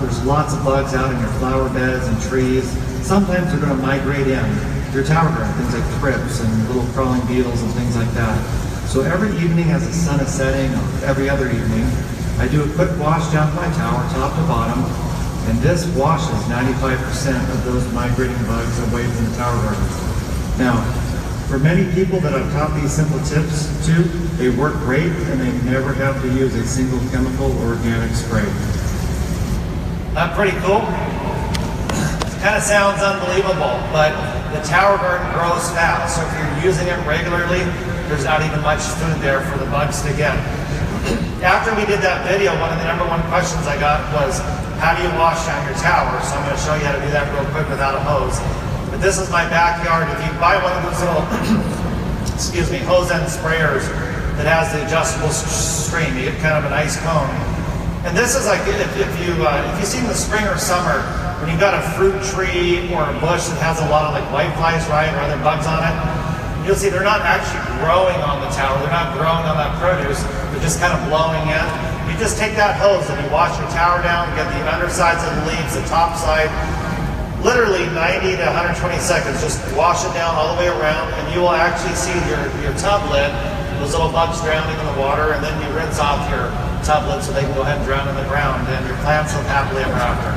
there's lots of bugs out in your flower beds and trees, sometimes they're going to migrate in your Tower Garden, things like thrips and little crawling beetles and things like that. So every evening as the sun is setting, or every other evening, I do a quick wash down my tower, top to bottom, and this washes 95% of those migrating bugs away from the Tower Garden. Now, for many people that I've taught these simple tips to, they work great and they never have to use a single chemical or organic spray. Not pretty cool? Kind of sounds unbelievable, but the Tower Garden grows fast, so if you're using it regularly, there's not even much food there for the bugs to get. After we did that video, one of the number 1 questions I got was, how do you wash down your tower? So I'm going to show you how to do that real quick without a hose. But this is my backyard. If you buy one of those little, hose end sprayers that has the adjustable stream, you get kind of a nice cone. And this is like if you've seen the spring or summer, when you've got a fruit tree or a bush that has a lot of like whiteflies, right, or other bugs on it, you'll see they're not actually growing on the tower. They're not growing on that produce. They're just kind of blowing in. You just take that hose and you wash your tower down, get the undersides of the leaves, the top side, literally 90 to 120 seconds. Just wash it down all the way around, and you will actually see your tub lid, those little bugs drowning in the water, and then you rinse off your tub lid so they can go ahead and drown in the ground, and your plants live happily ever after.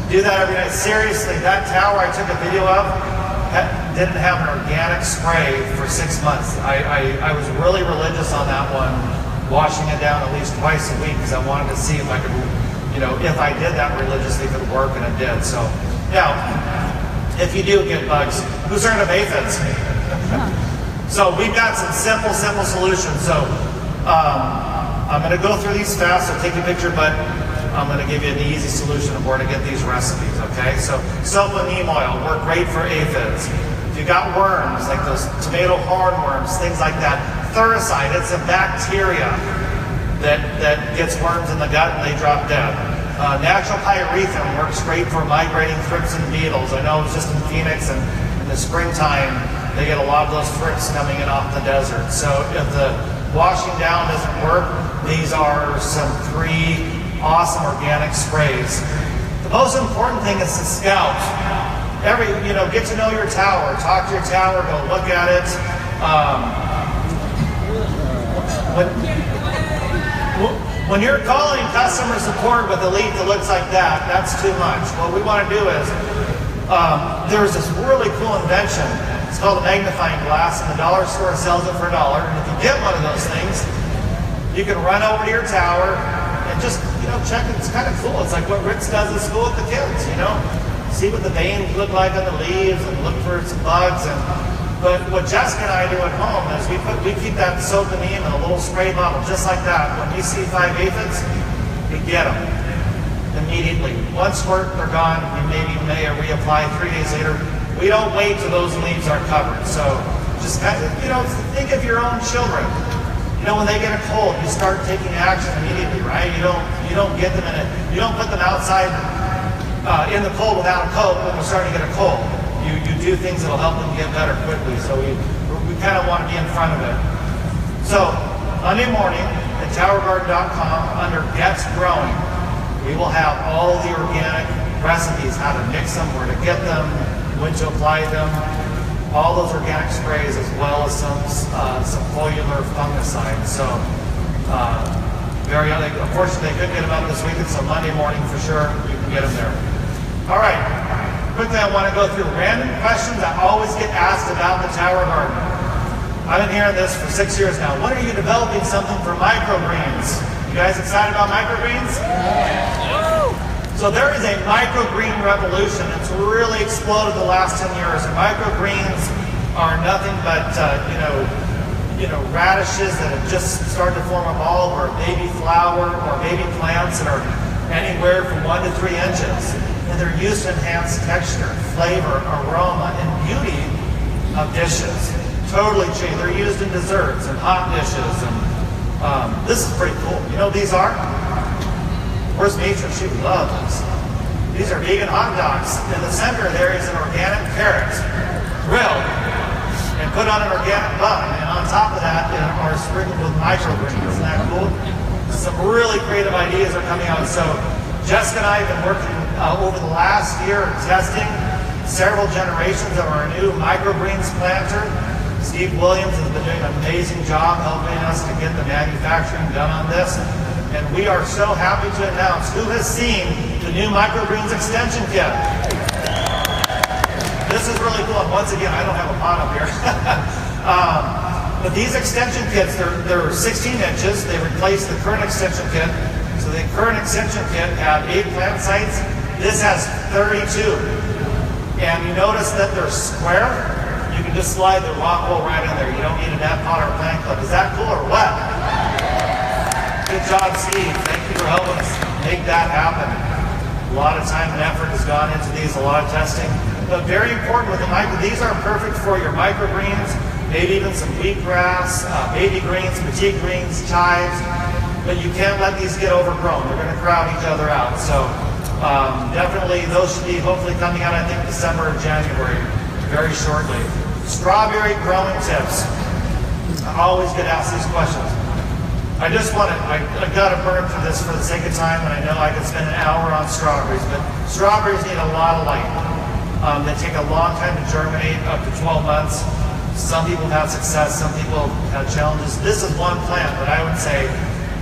Do that every night. Seriously, that tower I took a video of didn't have an organic spray for 6 months. I was really religious on that one, washing it down at least twice a week because I wanted to see if I could, if I did that religiously, if it would work, and it did. So, now, if you do get bugs, who's heard of aphids? So we've got some simple solutions. So I'm going to go through these fast, so take a picture, but I'm going to give you the easy solution of where to get these recipes, okay? So soap and neem oil work great for aphids. If you got worms, like those tomato hornworms, things like that, Thuricide, it's a bacteria that gets worms in the gut and they drop dead. Natural pyrethrum works great for migrating thrips and beetles. I know it's just in Phoenix and in the springtime, they get a lot of those thrips coming in off the desert. So if the washing down doesn't work, these are some 3 awesome organic sprays. The most important thing is to scout. Get to know your tower, talk to your tower, go look at it. When you're calling customer support with a lead that looks like that, that's too much. What we want to do is, there's this really cool invention. It's called a magnifying glass, and the dollar store sells it for $1. And if you get one of those things, you can run over to your tower and just, check it. It's kind of cool. It's like what Ritz does at school with the kids, See what the veins look like on the leaves and look for some bugs. But what Jessica and I do at home is we keep that soap and neem in a little spray bottle, just like that. When we see 5 aphids, we get them immediately. One squirt, they're gone. We may reapply 3 days later. We don't wait till those leaves are covered. So just kind of, think of your own children. When they get a cold, you start taking action immediately, right? You don't get them you don't put them outside in the cold without a coat when they're starting to get a cold. You do things that'll help them get better quickly. So we kind of want to be in front of it. So Monday morning at towergarden.com under Get Growing, we will have all the organic recipes, how to mix them, where to get them, when to apply them, all those organic sprays, as well as some foliar fungicides. So unfortunately, they couldn't get them out this weekend, so Monday morning for sure, you can get them there. All right, quickly I want to go through random questions I always get asked about the Tower Garden. I've been hearing this for 6 years now. When are you developing something for microgreens? You guys excited about microgreens? So there is a microgreen revolution. It's really exploded the last 10 years. And microgreens are nothing but radishes that have just started to form a bulb, or baby flower, or baby plants that are anywhere from 1 to 3 inches. And they're used to enhance texture, flavor, aroma, and beauty of dishes. Totally changed. They're used in desserts and hot dishes. And this is pretty cool. These are? Where's Mitra? She would love this. These are vegan hot dogs. In the center there is an organic carrot, grilled, and put on an organic bun. And on top of that are sprinkled with microgreens. Isn't that cool? Some really creative ideas are coming out. So Jessica and I have been working over the last year testing several generations of our new microgreens planter. Steve Williams has been doing an amazing job helping us to get the manufacturing done on this. And we are so happy to announce, who has seen the new microgreens extension kit? This is really cool. And once again, I don't have a pot up here. But these extension kits, they're 16 inches. They replace the current extension kit. So the current extension kit had 8 plant sites. This has 32. And you notice that they're square. You can just slide the rock wool right in there. You don't need a net pot or a plant clip. Is that cool or what? Good job, Steve. Thank you for helping us make that happen. A lot of time and effort has gone into these, a lot of testing. But very important with the these are perfect for your microgreens, maybe even some wheatgrass, baby greens, petite greens, chives. But you can't let these get overgrown. They're going to crowd each other out. So definitely those should be hopefully coming out, I think, December or January, very shortly. Strawberry growing tips. I always get asked these questions. I got to burn through this for the sake of time, and I know I could spend an hour on strawberries, but strawberries need a lot of light. They take a long time to germinate, up to 12 months. Some people have success, some people have challenges. This is one plant that I would say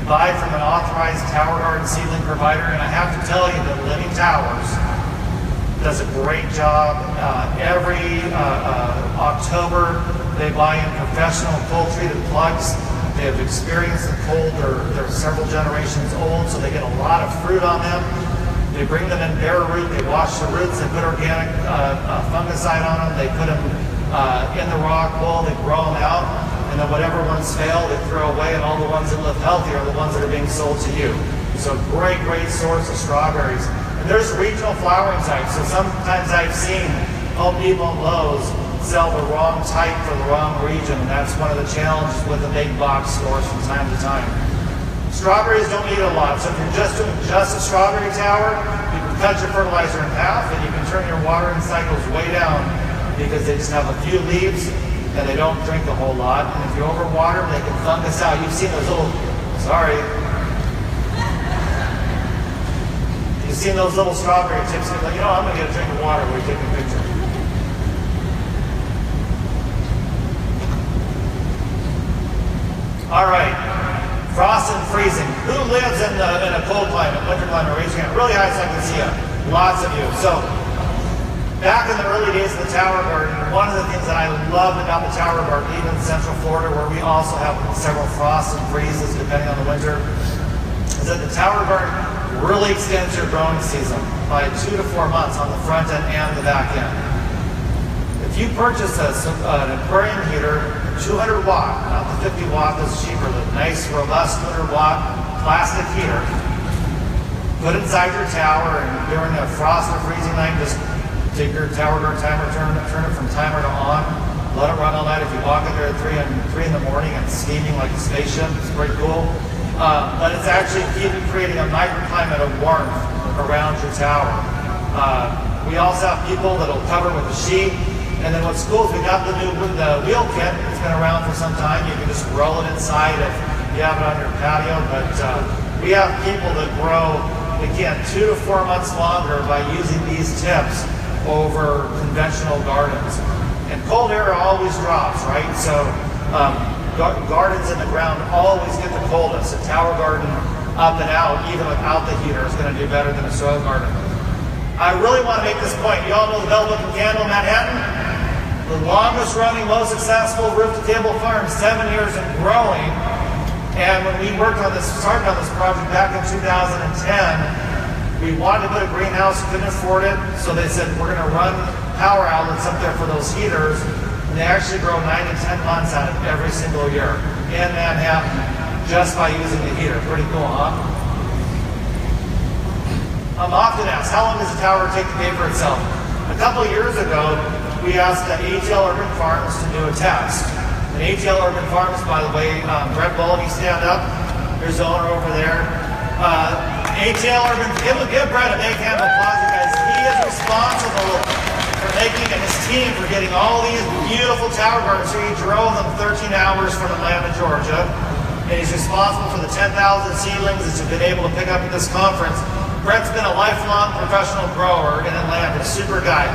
buy from an authorized Tower Garden seedling provider, and I have to tell you that Living Towers does a great job. Every October, they buy in professional cold-treated plugs. They have experienced the cold. They're several generations old, so they get a lot of fruit on them. They bring them in bare root. They wash the roots. They put organic fungicide on them. They put them in the rock bowl. They grow them out, and then whatever ones fail, they throw away, and all the ones that live healthy are the ones that are being sold to you. So great source of strawberries. And there's regional flowering types. So sometimes I've seen Home Depot and Lowe's sell the wrong type for the wrong region, and that's one of the challenges with the big box stores from time to time. Strawberries don't need a lot, so if you're just doing just a strawberry tower, you can cut your fertilizer in half, and you can turn your watering cycles way down because they just have a few leaves and they don't drink a whole lot. And if you overwater them, they can fungus out. You've seen those little, you've seen those little strawberry tips. You're like, I'm going to get a drink of water while you're taking a picture. All right, frost and freezing. Who lives in a cold climate, winter climate? Raise your hand. Really high so I can see you. Lots of you. So, back in the early days of the Tower Garden, one of the things that I loved about the Tower Garden, even in Central Florida, where we also have several frosts and freezes depending on the winter, is that the Tower Garden really extends your growing season by 2 to 4 months on the front end and the back end. If you purchase an aquarium heater, 200 watt, not the 50 watt that's cheaper, the nice, robust 200 watt plastic heater, put inside your tower, and during a frost or freezing night, just take your Tower Guard timer, turn it from timer to on, let it run all night. If you walk in there at 3 in the morning and it's steaming like a spaceship, it's pretty cool. But it's actually creating a microclimate of warmth around your tower. We also have people that'll cover with a sheet. And then what's cool is we got the wheel kit. It's been around for some time. You can just roll it inside if you have it on your patio. But we have people that grow, again, 2 to 4 months longer by using these tips over conventional gardens. And cold air always drops, right? So gardens in the ground always get the coldest. A tower garden up and out, even without the heater, is going to do better than a soil garden. I really want to make this point. You all know the Bell Book and Candle in Manhattan? The longest running, most successful roof-to-table farm, 7 years and growing. And when we started on this project back in 2010, we wanted to put a greenhouse, couldn't afford it, so they said, we're going to run power outlets up there for those heaters, and they actually grow 9 to 10 months out of every single year in Manhattan just by using the heater. Pretty cool, huh? I'm often asked, how long does a tower take to pay for itself? A couple of years ago, we asked ATL Urban Farms to do a test. And ATL Urban Farms, by the way, Brett Bullock, stand up. There's the owner over there. ATL Urban, give Brett a big hand of applause, you guys. He is responsible for making, and his team, for getting all these beautiful tower gardens. So he drove them 13 hours from Atlanta, Georgia. And he's responsible for the 10,000 seedlings that you've been able to pick up at this conference. Brett's been a lifelong professional grower in Atlanta, super guy.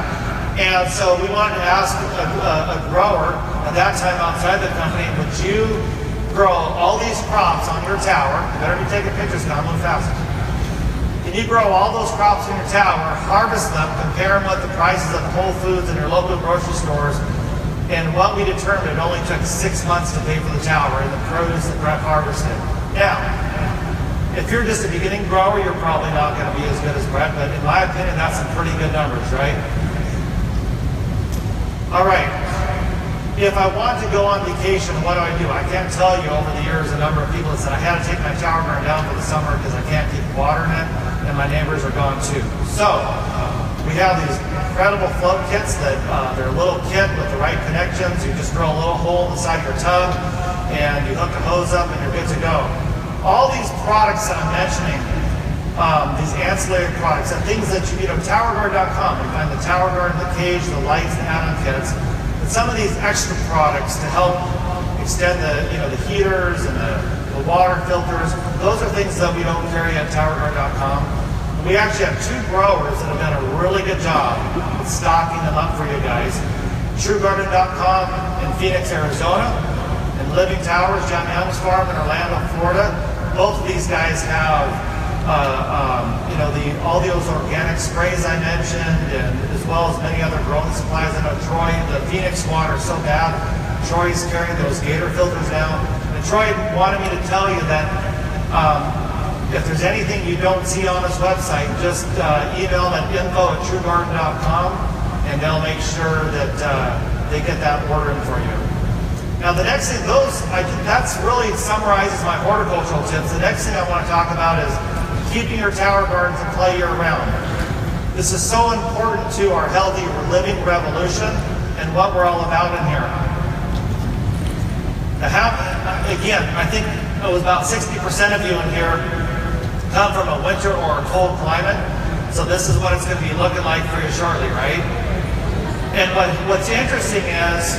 And so we wanted to ask a grower at that time outside the company, would you grow all these crops on your tower? You better be taking pictures now, I'm moving fast. Can you grow all those crops in your tower, harvest them, compare them with the prices of Whole Foods and your local grocery stores? And what we determined, it only took 6 months to pay for the tower and the produce that Brett harvested. Now, if you're just a beginning grower, you're probably not going to be as good as Brett, but in my opinion, that's some pretty good numbers, right? All right, if I want to go on vacation, what do? I can't tell you over the years the number of people that said, I had to take my tower garden down for the summer because I can't keep water in it, and my neighbors are gone too. So, we have these incredible float kits that they're a little kit with the right connections. You just drill a little hole inside your tub, and you hook a hose up, and you're good to go. All these products that I'm mentioning, these ancillary products, and things that you need on towerguard.com. You find the tower garden, the cage, the lights, the add-on kits. But some of these extra products to help extend the heaters and the water filters, those are things that we don't carry at towerguard.com. We actually have 2 growers that have done a really good job with stocking them up for you guys. TrueGarden.com in Phoenix, Arizona, and Living Towers, John Young's farm in Orlando, Florida. Both of these guys have all those organic sprays I mentioned, and as well as many other growing supplies. I know Troy, the Phoenix water is so bad, Troy's carrying those gator filters down. And Troy wanted me to tell you that if there's anything you don't see on his website, just email them at info@truegarden.com, and they'll make sure that they get that order in for you. Now the next thing, that's really summarizes my horticultural tips. The next thing I want to talk about is keeping your tower gardens in play year round. This is so important to our healthy living revolution and what we're all about in here. Again, I think it was about 60% of you in here come from a winter or a cold climate. So this is what it's going to be looking like for you shortly, right? And what's interesting is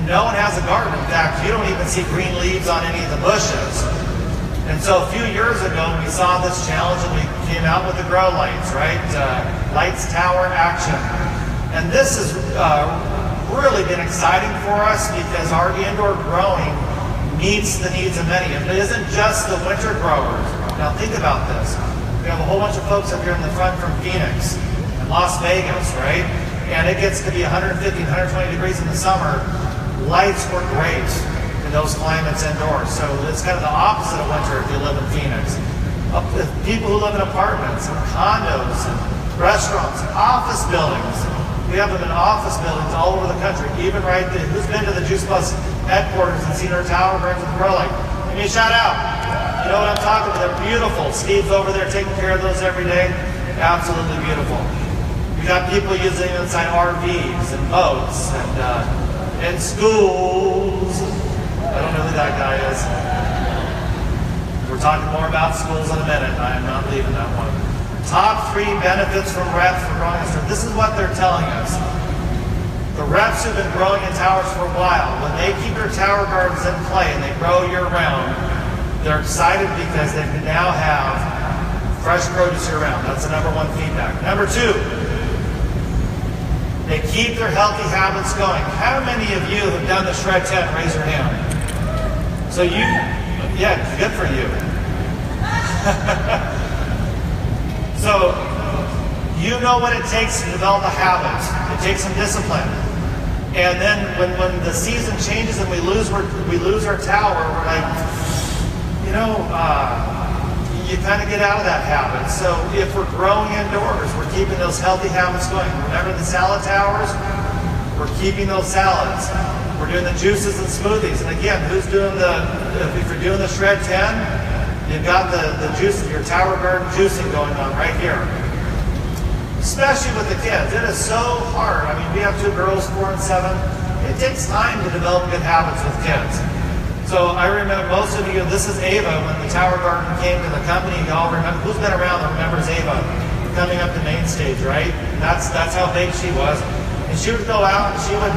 no one has a garden. In fact, you don't even see green leaves on any of the bushes. And so a few years ago, we saw this challenge and we came out with the grow lights, right? Lights Tower Action. And this has really been exciting for us because our indoor growing meets the needs of many. It isn't just the winter growers. Now think about this. We have a whole bunch of folks up here in the front from Phoenix and Las Vegas, right? And it gets to be 150, 120 degrees in the summer. Lights work great in those climates indoors. So it's kind of the opposite of winter if you live in Phoenix. People who live in apartments and condos and restaurants, office buildings. We have them in office buildings all over the country. Even right there. Who's been to the Juice Plus headquarters and seen our tower gardens with the grow light? Give me a shout out. You know what I'm talking about? They're beautiful. Steve's over there taking care of those every day. Absolutely beautiful. We got people using them inside RVs and boats and schools. I don't know who that guy is. We're talking more about schools in a minute. I am not leaving that one. Top 3 benefits from reps for growing a. This is what they're telling us. The reps who've been growing in towers for a while, when they keep their tower gardens in play and they grow year round, they're excited because they can now have fresh produce year round. That's the number 1 feedback. Number 2, they keep their healthy habits going. How many of you have done the Shred 10? Raise your hand. So yeah, good for you. So you know what it takes to develop a habit. It takes some discipline. And then when the season changes and we lose our tower, we're like, you kind of get out of that habit. So if we're growing indoors, we're keeping those healthy habits going. Remember the salad towers? We're keeping those salads. We're doing the juices and smoothies. And again, if you're doing the Shred 10, you've got the juice, your tower garden juicing going on right here. Especially with the kids. It is so hard. I mean, we have 2 girls, 4 and 7. It takes time to develop good habits with kids. So I remember most of you, this is Ava, when the tower garden came to the company, you all remember, who's been around that remembers Ava coming up to main stage, right? And that's how big she was. And she would go out and she would,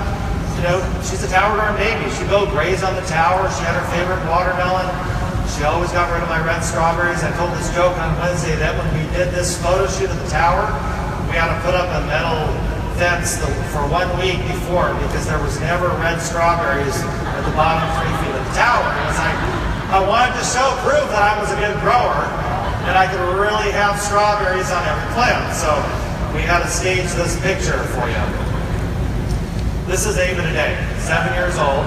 she's a tower garden baby. She'd go graze on the tower. She had her favorite watermelon. She always got rid of my red strawberries. I told this joke on Wednesday that when we did this photo shoot at the tower, we had to put up a metal fence for 1 week before because there was never red strawberries at the bottom 3 feet of the tower. And it's like, I wanted to prove that I was a good grower and I could really have strawberries on every plant. So we had to stage this picture for you. This is Ava today, 7 years old.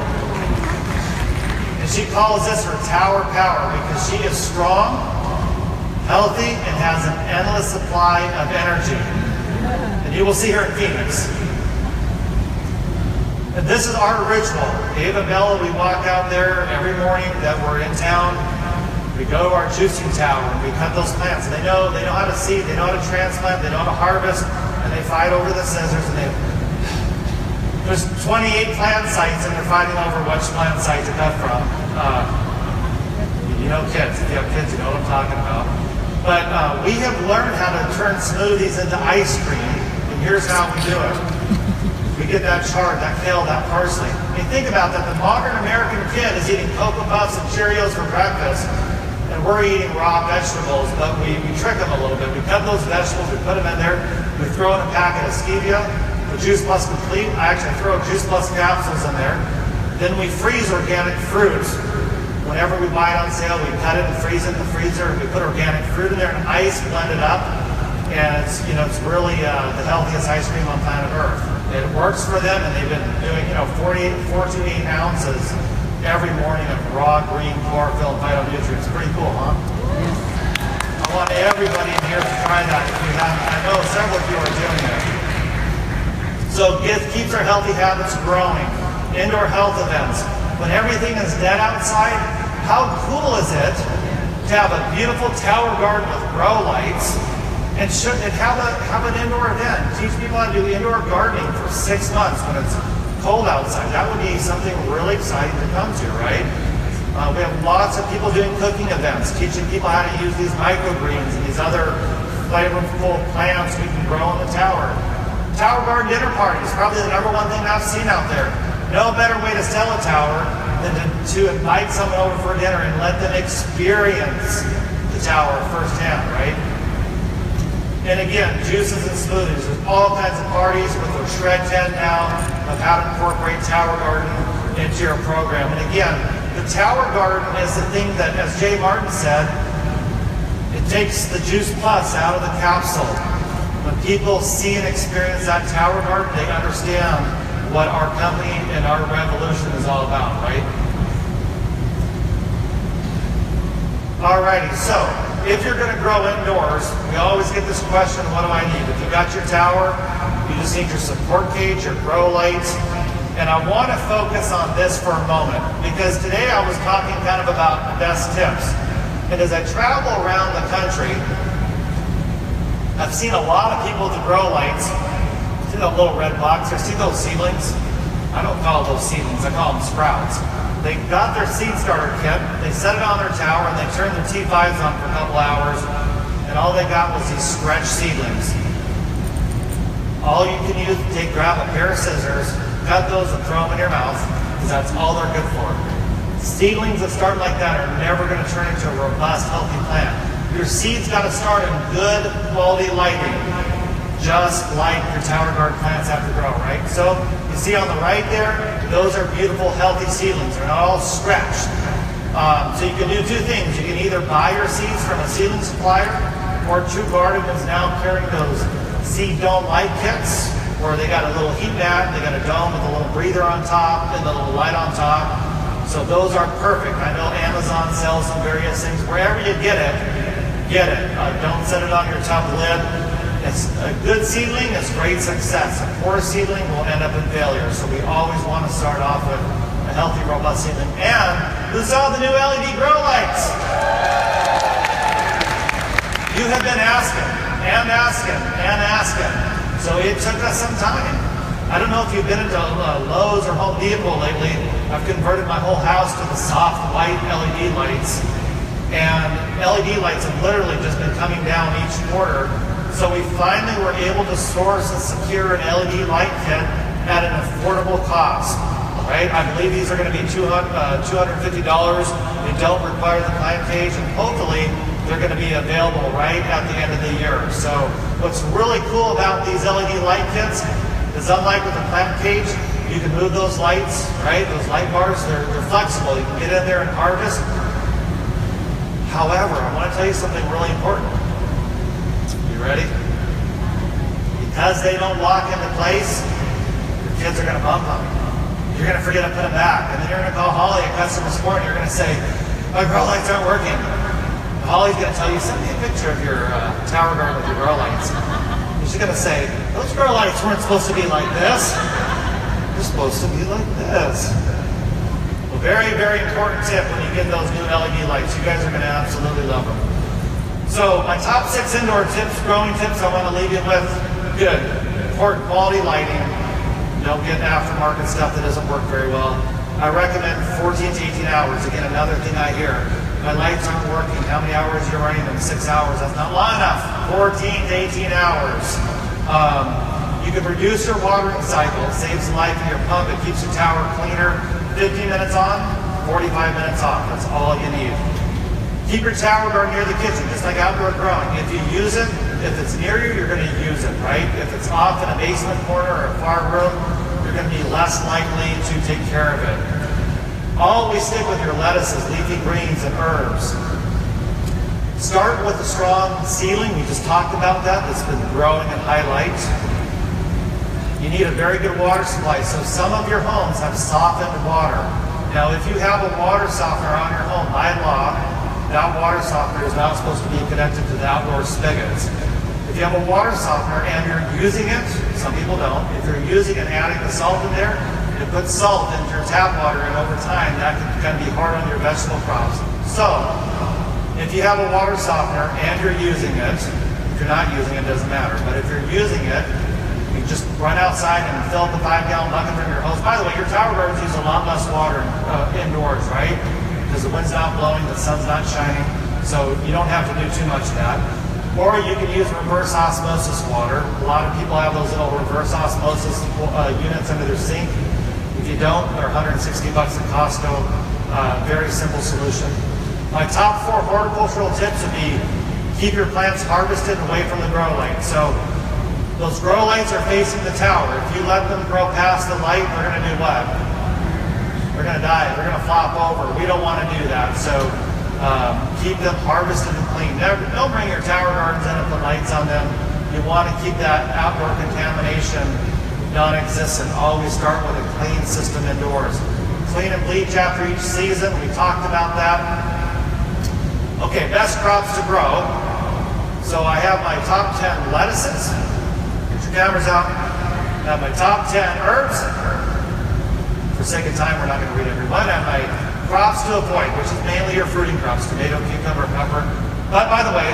And she calls this her tower power because she is strong, healthy, and has an endless supply of energy. And you will see her in Phoenix. And this is our ritual. Ava and Bella, we walk out there every morning that we're in town. We go to our juicing tower and we cut those plants. And they know how to seed, they know how to transplant, they know how to harvest, and they fight over the scissors. And there's 28 plant sites and they're fighting over which plant site to cut from. Kids, if you have kids, you know what I'm talking about. But we have learned how to turn smoothies into ice cream, and here's how we do it. We get that chard, that kale, that parsley. I mean, think about that. The modern American kid is eating Cocoa Puffs and Cheerios for breakfast, and we're eating raw vegetables, but we trick them a little bit. We cut those vegetables, we put them in there, we throw in a packet of stevia, the Juice Plus Complete. I actually throw Juice Plus capsules in there. Then we freeze organic fruits. Whenever we buy it on sale, we cut it and freeze it in the freezer. We put organic fruit in there and ice, blend it up, and it's really the healthiest ice cream on planet Earth. It works for them, and they've been doing 4 to 8 ounces every morning of raw green chlorophyll and phytonutrients. Pretty cool, huh? I want everybody in here to try that if you haven't. I know several of you are doing it. So So it keeps our healthy habits growing. Indoor health events. When everything is dead outside, how cool is it to have a beautiful tower garden with grow lights and have an indoor event? Teach people how to do indoor gardening for 6 months when it's cold outside. That would be something really exciting to come to, right? We have lots of people doing cooking events, teaching people how to use these microgreens and these other flavorful plants we can grow in the tower. Tower garden dinner parties, probably the #1 thing I've seen out there. No better way to sell a tower than to invite someone over for dinner and let them experience the tower firsthand, right? And again, juices and smoothies. There's all kinds of parties with a shred tent now of how to incorporate tower garden into your program. And again, the tower garden is the thing that, as Jay Martin said, it takes the juice plus out of the capsule. When people see and experience that tower garden, they understand what our company and our revolution is all about, right? Alrighty, so if you're going to grow indoors, we always get this question, what do I need? If you got your tower, you just need your support cage, your grow lights. And I want to focus on this for a moment, because today I was talking kind of about best tips. And as I travel around the country, I've seen a lot of people with the grow lights. See that little red box there? See those seedlings? I don't call those seedlings, I call them sprouts. They got their seed starter kit, they set it on their tower, and they turned their T5s on for a couple hours, and all they got was these stretched seedlings. All you can use is grab a pair of scissors, cut those and throw them in your mouth, because that's all they're good for. Seedlings that start like that are never going to turn into a robust, healthy plant. Your seeds got to start in good quality lighting, just like your tower garden plants have to grow, right? So you see on the right there, those are beautiful, healthy seedlings. They're not all stretched. So you can do two things. You can either buy your seeds from a seedling supplier, or True Garden is now carrying those seed dome light kits, where they got a little heat mat, they got a dome with a little breather on top, and a little light on top. So those are perfect. I know Amazon sells some various things. Wherever you get it, get it. Don't set it on your tub lid. It's a good seedling is great success. A poor seedling will end up in failure. So we always want to start off with a healthy, robust seedling. And who saw the new LED grow lights? You have been asking, and asking, and asking. So it took us some time. I don't know if you've been into Lowe's or Home Depot lately. I've converted my whole house to the soft white LED lights. And LED lights have literally just been coming down each quarter. So we finally were able to source and secure an LED light kit at an affordable cost. Right? I believe these are going to be $250. They don't require the plant cage, and hopefully they're going to be available right at the end of the year. So what's really cool about these LED light kits is, unlike with the plant cage, you can move those lights, right? Those light bars, they're flexible. You can get in there and harvest. However, I want to tell you something really important. You ready? Because they don't lock into place, your kids are going to bump them. You're going to forget to put them back. And then you're going to call Holly at customer support and you're going to say, my grow lights aren't working. And Holly's going to tell you, send me a picture of your tower garden with your grow lights. And she's going to say, those grow lights weren't supposed to be like this. They're supposed to be like this. Well, very, very important tip when you get those new LED lights. You guys are going to absolutely love them. So my top 6 indoor tips, growing tips I want to leave you with. Good. Important quality lighting. Don't get aftermarket stuff that doesn't work very well. I recommend 14 to 18 hours. Again, another thing I hear. My lights aren't working. How many hours are you running them? 6 hours. That's not long enough. 14 to 18 hours. You can reduce your watering cycle. It saves the life of your pump. It keeps your tower cleaner. 15 minutes on, 45 minutes off. That's all you need. Keep your tower garden near the kitchen, just like outdoor growing. If you use it, if it's near you, you're going to use it, right? If it's off in a basement corner or a far room, you're going to be less likely to take care of it. Always stick with your lettuces, leafy greens, and herbs. Start with a strong ceiling. We just talked about that. That's been growing in high light. You need a very good water supply. So some of your homes have softened water. Now, if you have a water softener on your home, by law, that water softener is not supposed to be connected to the outdoor spigots. If If you have a water softener and you're using it, some people don't, if you're using and adding the salt in there, it puts salt into your tap water, and over time that can be hard on your vegetable crops. So, if you have a water softener and you're using it, if you're not using it, it doesn't matter, but if you're using it, you just run outside and fill up the 5-gallon bucket from your hose. By the way, your tower gardens use a lot less water indoors, right? Because the wind's not blowing, the sun's not shining, so you don't have to do too much of that. Or you can use reverse osmosis water. A lot of people have those little reverse osmosis units under their sink. If you don't, they're $160 at Costco. Very simple solution. My top 4 horticultural tips would be keep your plants harvested away from the grow light. So those grow lights are facing the tower. If you let them grow past the light, they're going to do what? They're going to die. They're going to flop over. We don't want to do that. So keep them harvested and clean. Don't bring your tower gardens in and put lights on them. You want to keep that outdoor contamination non-existent. Always start with a clean system indoors. Clean and bleach after each season. We talked about that. Okay, best crops to grow. So I have my top 10 lettuces. Get your cameras out. I have my top 10 herbs. For sake of time, we're not going to read every one. I have my crops to avoid, which is mainly your fruiting crops, tomato, cucumber, pepper. But by the way,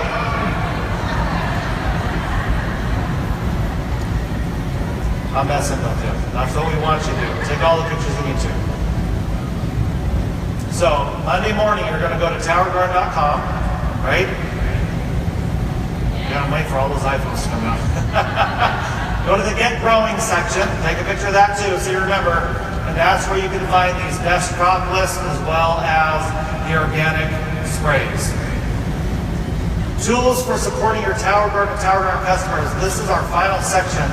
I'm messing with you. That's what we want you to do. Take all the pictures you need to. So, Monday morning, you're going to go to towergarden.com, right? You gotta wait for all those iPhones to come out. Go to the Get Growing section. Take a picture of that too, so you remember. And that's where you can find these best crop lists as well as the organic sprays. Tools for supporting your tower garden customers. This is our final section.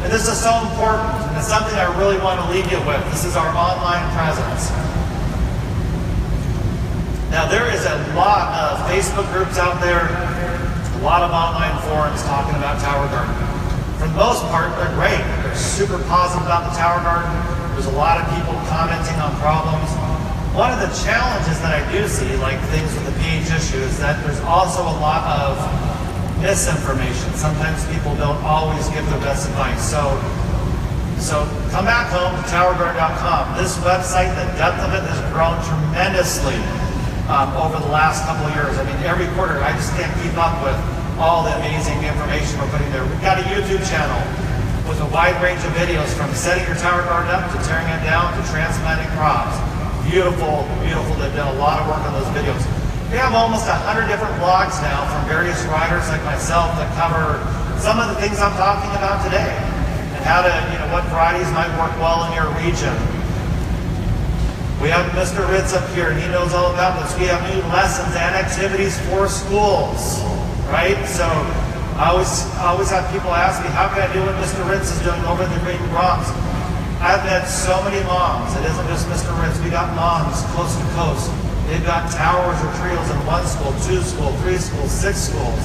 And this is so important, and it's something I really want to leave you with. This is our online presence. Now there is a lot of Facebook groups out there, a lot of online forums talking about tower garden. For the most part, they're great. They're super positive about the tower garden. There's a lot of people commenting on problems. One of the challenges that I do see, like things with the pH issue, is that there's also a lot of misinformation. Sometimes people don't always give the best advice. So come back home to towergarden.com. This website, the depth of it has grown tremendously over the last couple of years. I mean, every quarter, I just can't keep up with all the amazing information we're putting there. We've got a YouTube channel with a wide range of videos, from setting your tower garden up to tearing it down to transplanting crops. Beautiful, beautiful. They've done a lot of work on those videos. We have almost 100 different blogs now from various writers like myself that cover some of the things I'm talking about today, and how to, what varieties might work well in your region. We have Mr. Ritz up here, and he knows all about this. We have new lessons and activities for schools, right? So I always have people ask me, how can I do what Mr. Ritz is doing over in the Green Bronx? I've met so many moms. It isn't just Mr. Ritz. We got moms coast to coast. They've got towers or trios in 1 school, 2 schools, 3 schools, 6 schools,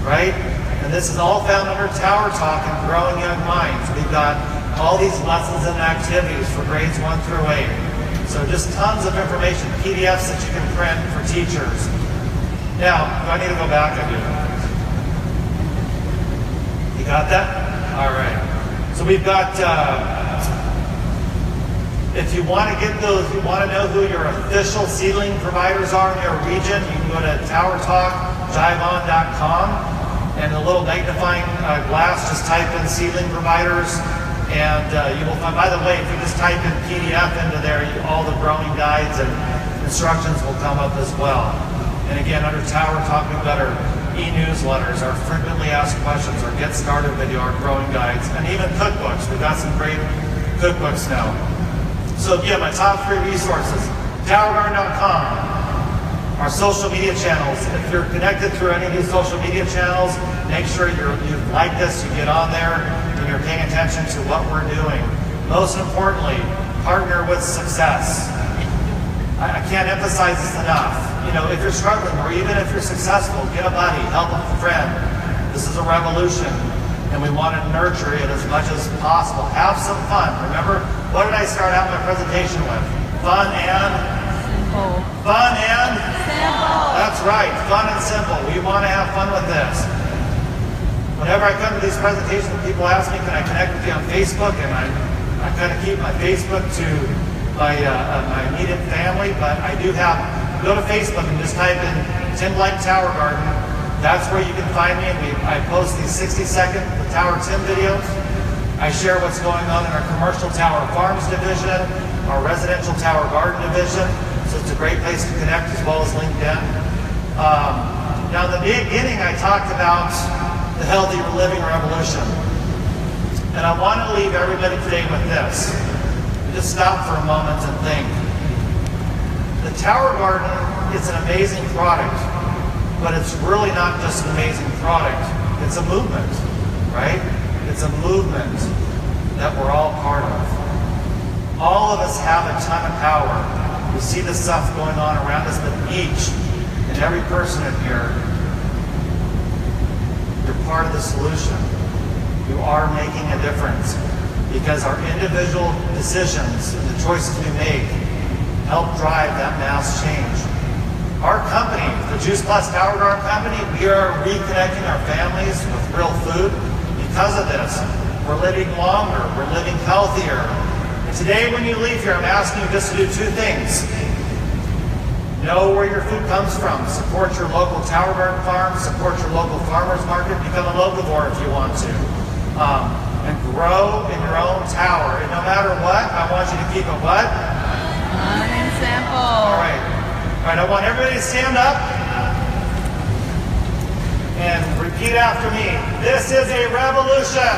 right? And this is all found under Tower Talk and Growing Young Minds. We've got all these lessons and activities for grades 1 through 8. So just tons of information, PDFs that you can print for teachers. Now, do I need to go back? I do. You got that? All right. So we've got, if you want to get those, you want to know who your official seedling providers are in your region, you can go to towertalkjivon.com, and the little magnifying glass, just type in seedling providers, and you will find, by the way, if you just type in PDF into there, all the growing guides and instructions will come up as well. And again, under Tower Talk, we've got our e-newsletters, our frequently asked questions, our get started video, our growing guides, and even cookbooks. We've got some great cookbooks now. So again, my top 3 resources, towergarden.com, our social media channels. If you're connected through any of these social media channels, make sure you like this, you get on there, and you're paying attention to what we're doing. Most importantly, partner with success. I can't emphasize this enough. If you're struggling, or even if you're successful, get a buddy, help a friend. This is a revolution, and we want to nurture it as much as possible. Have some fun. Remember, what did I start out my presentation with? Fun and? Simple. Fun and? Simple. That's right, fun and simple. We want to have fun with this. Whenever I come to these presentations, people ask me, can I connect with you on Facebook? And I kind of keep my Facebook to my immediate family, but I do have, go to Facebook and just type in Tim Blank Tower Garden. That's where you can find me. And I post these 60-second Tower Tim videos. I share what's going on in our commercial tower farms division, our residential tower garden division. So it's a great place to connect as well as LinkedIn. Now in the beginning, I talked about the healthy living revolution. And I want to leave everybody today with this. Just stop for a moment and think. The Tower Garden is an amazing product, but it's really not just an amazing product. It's a movement, right? It's a movement that we're all part of. All of us have a ton of power. We see the stuff going on around us, but each and every person in here, you're part of the solution. You are making a difference because our individual decisions and the choices we make help drive that mass change. Our company, the Juice Plus Tower Garden Company, we are reconnecting our families with real food. Because of this, we're living longer, we're living healthier. And today when you leave here, I'm asking you just to do two things. Know where your food comes from. Support your local Tower Garden farm, support your local farmer's market, become a locavore if you want to. And grow in your own tower. And no matter what, I want you to keep it what? Fun and simple. All right. All right, I want everybody to stand up and repeat after me. This is a revolution.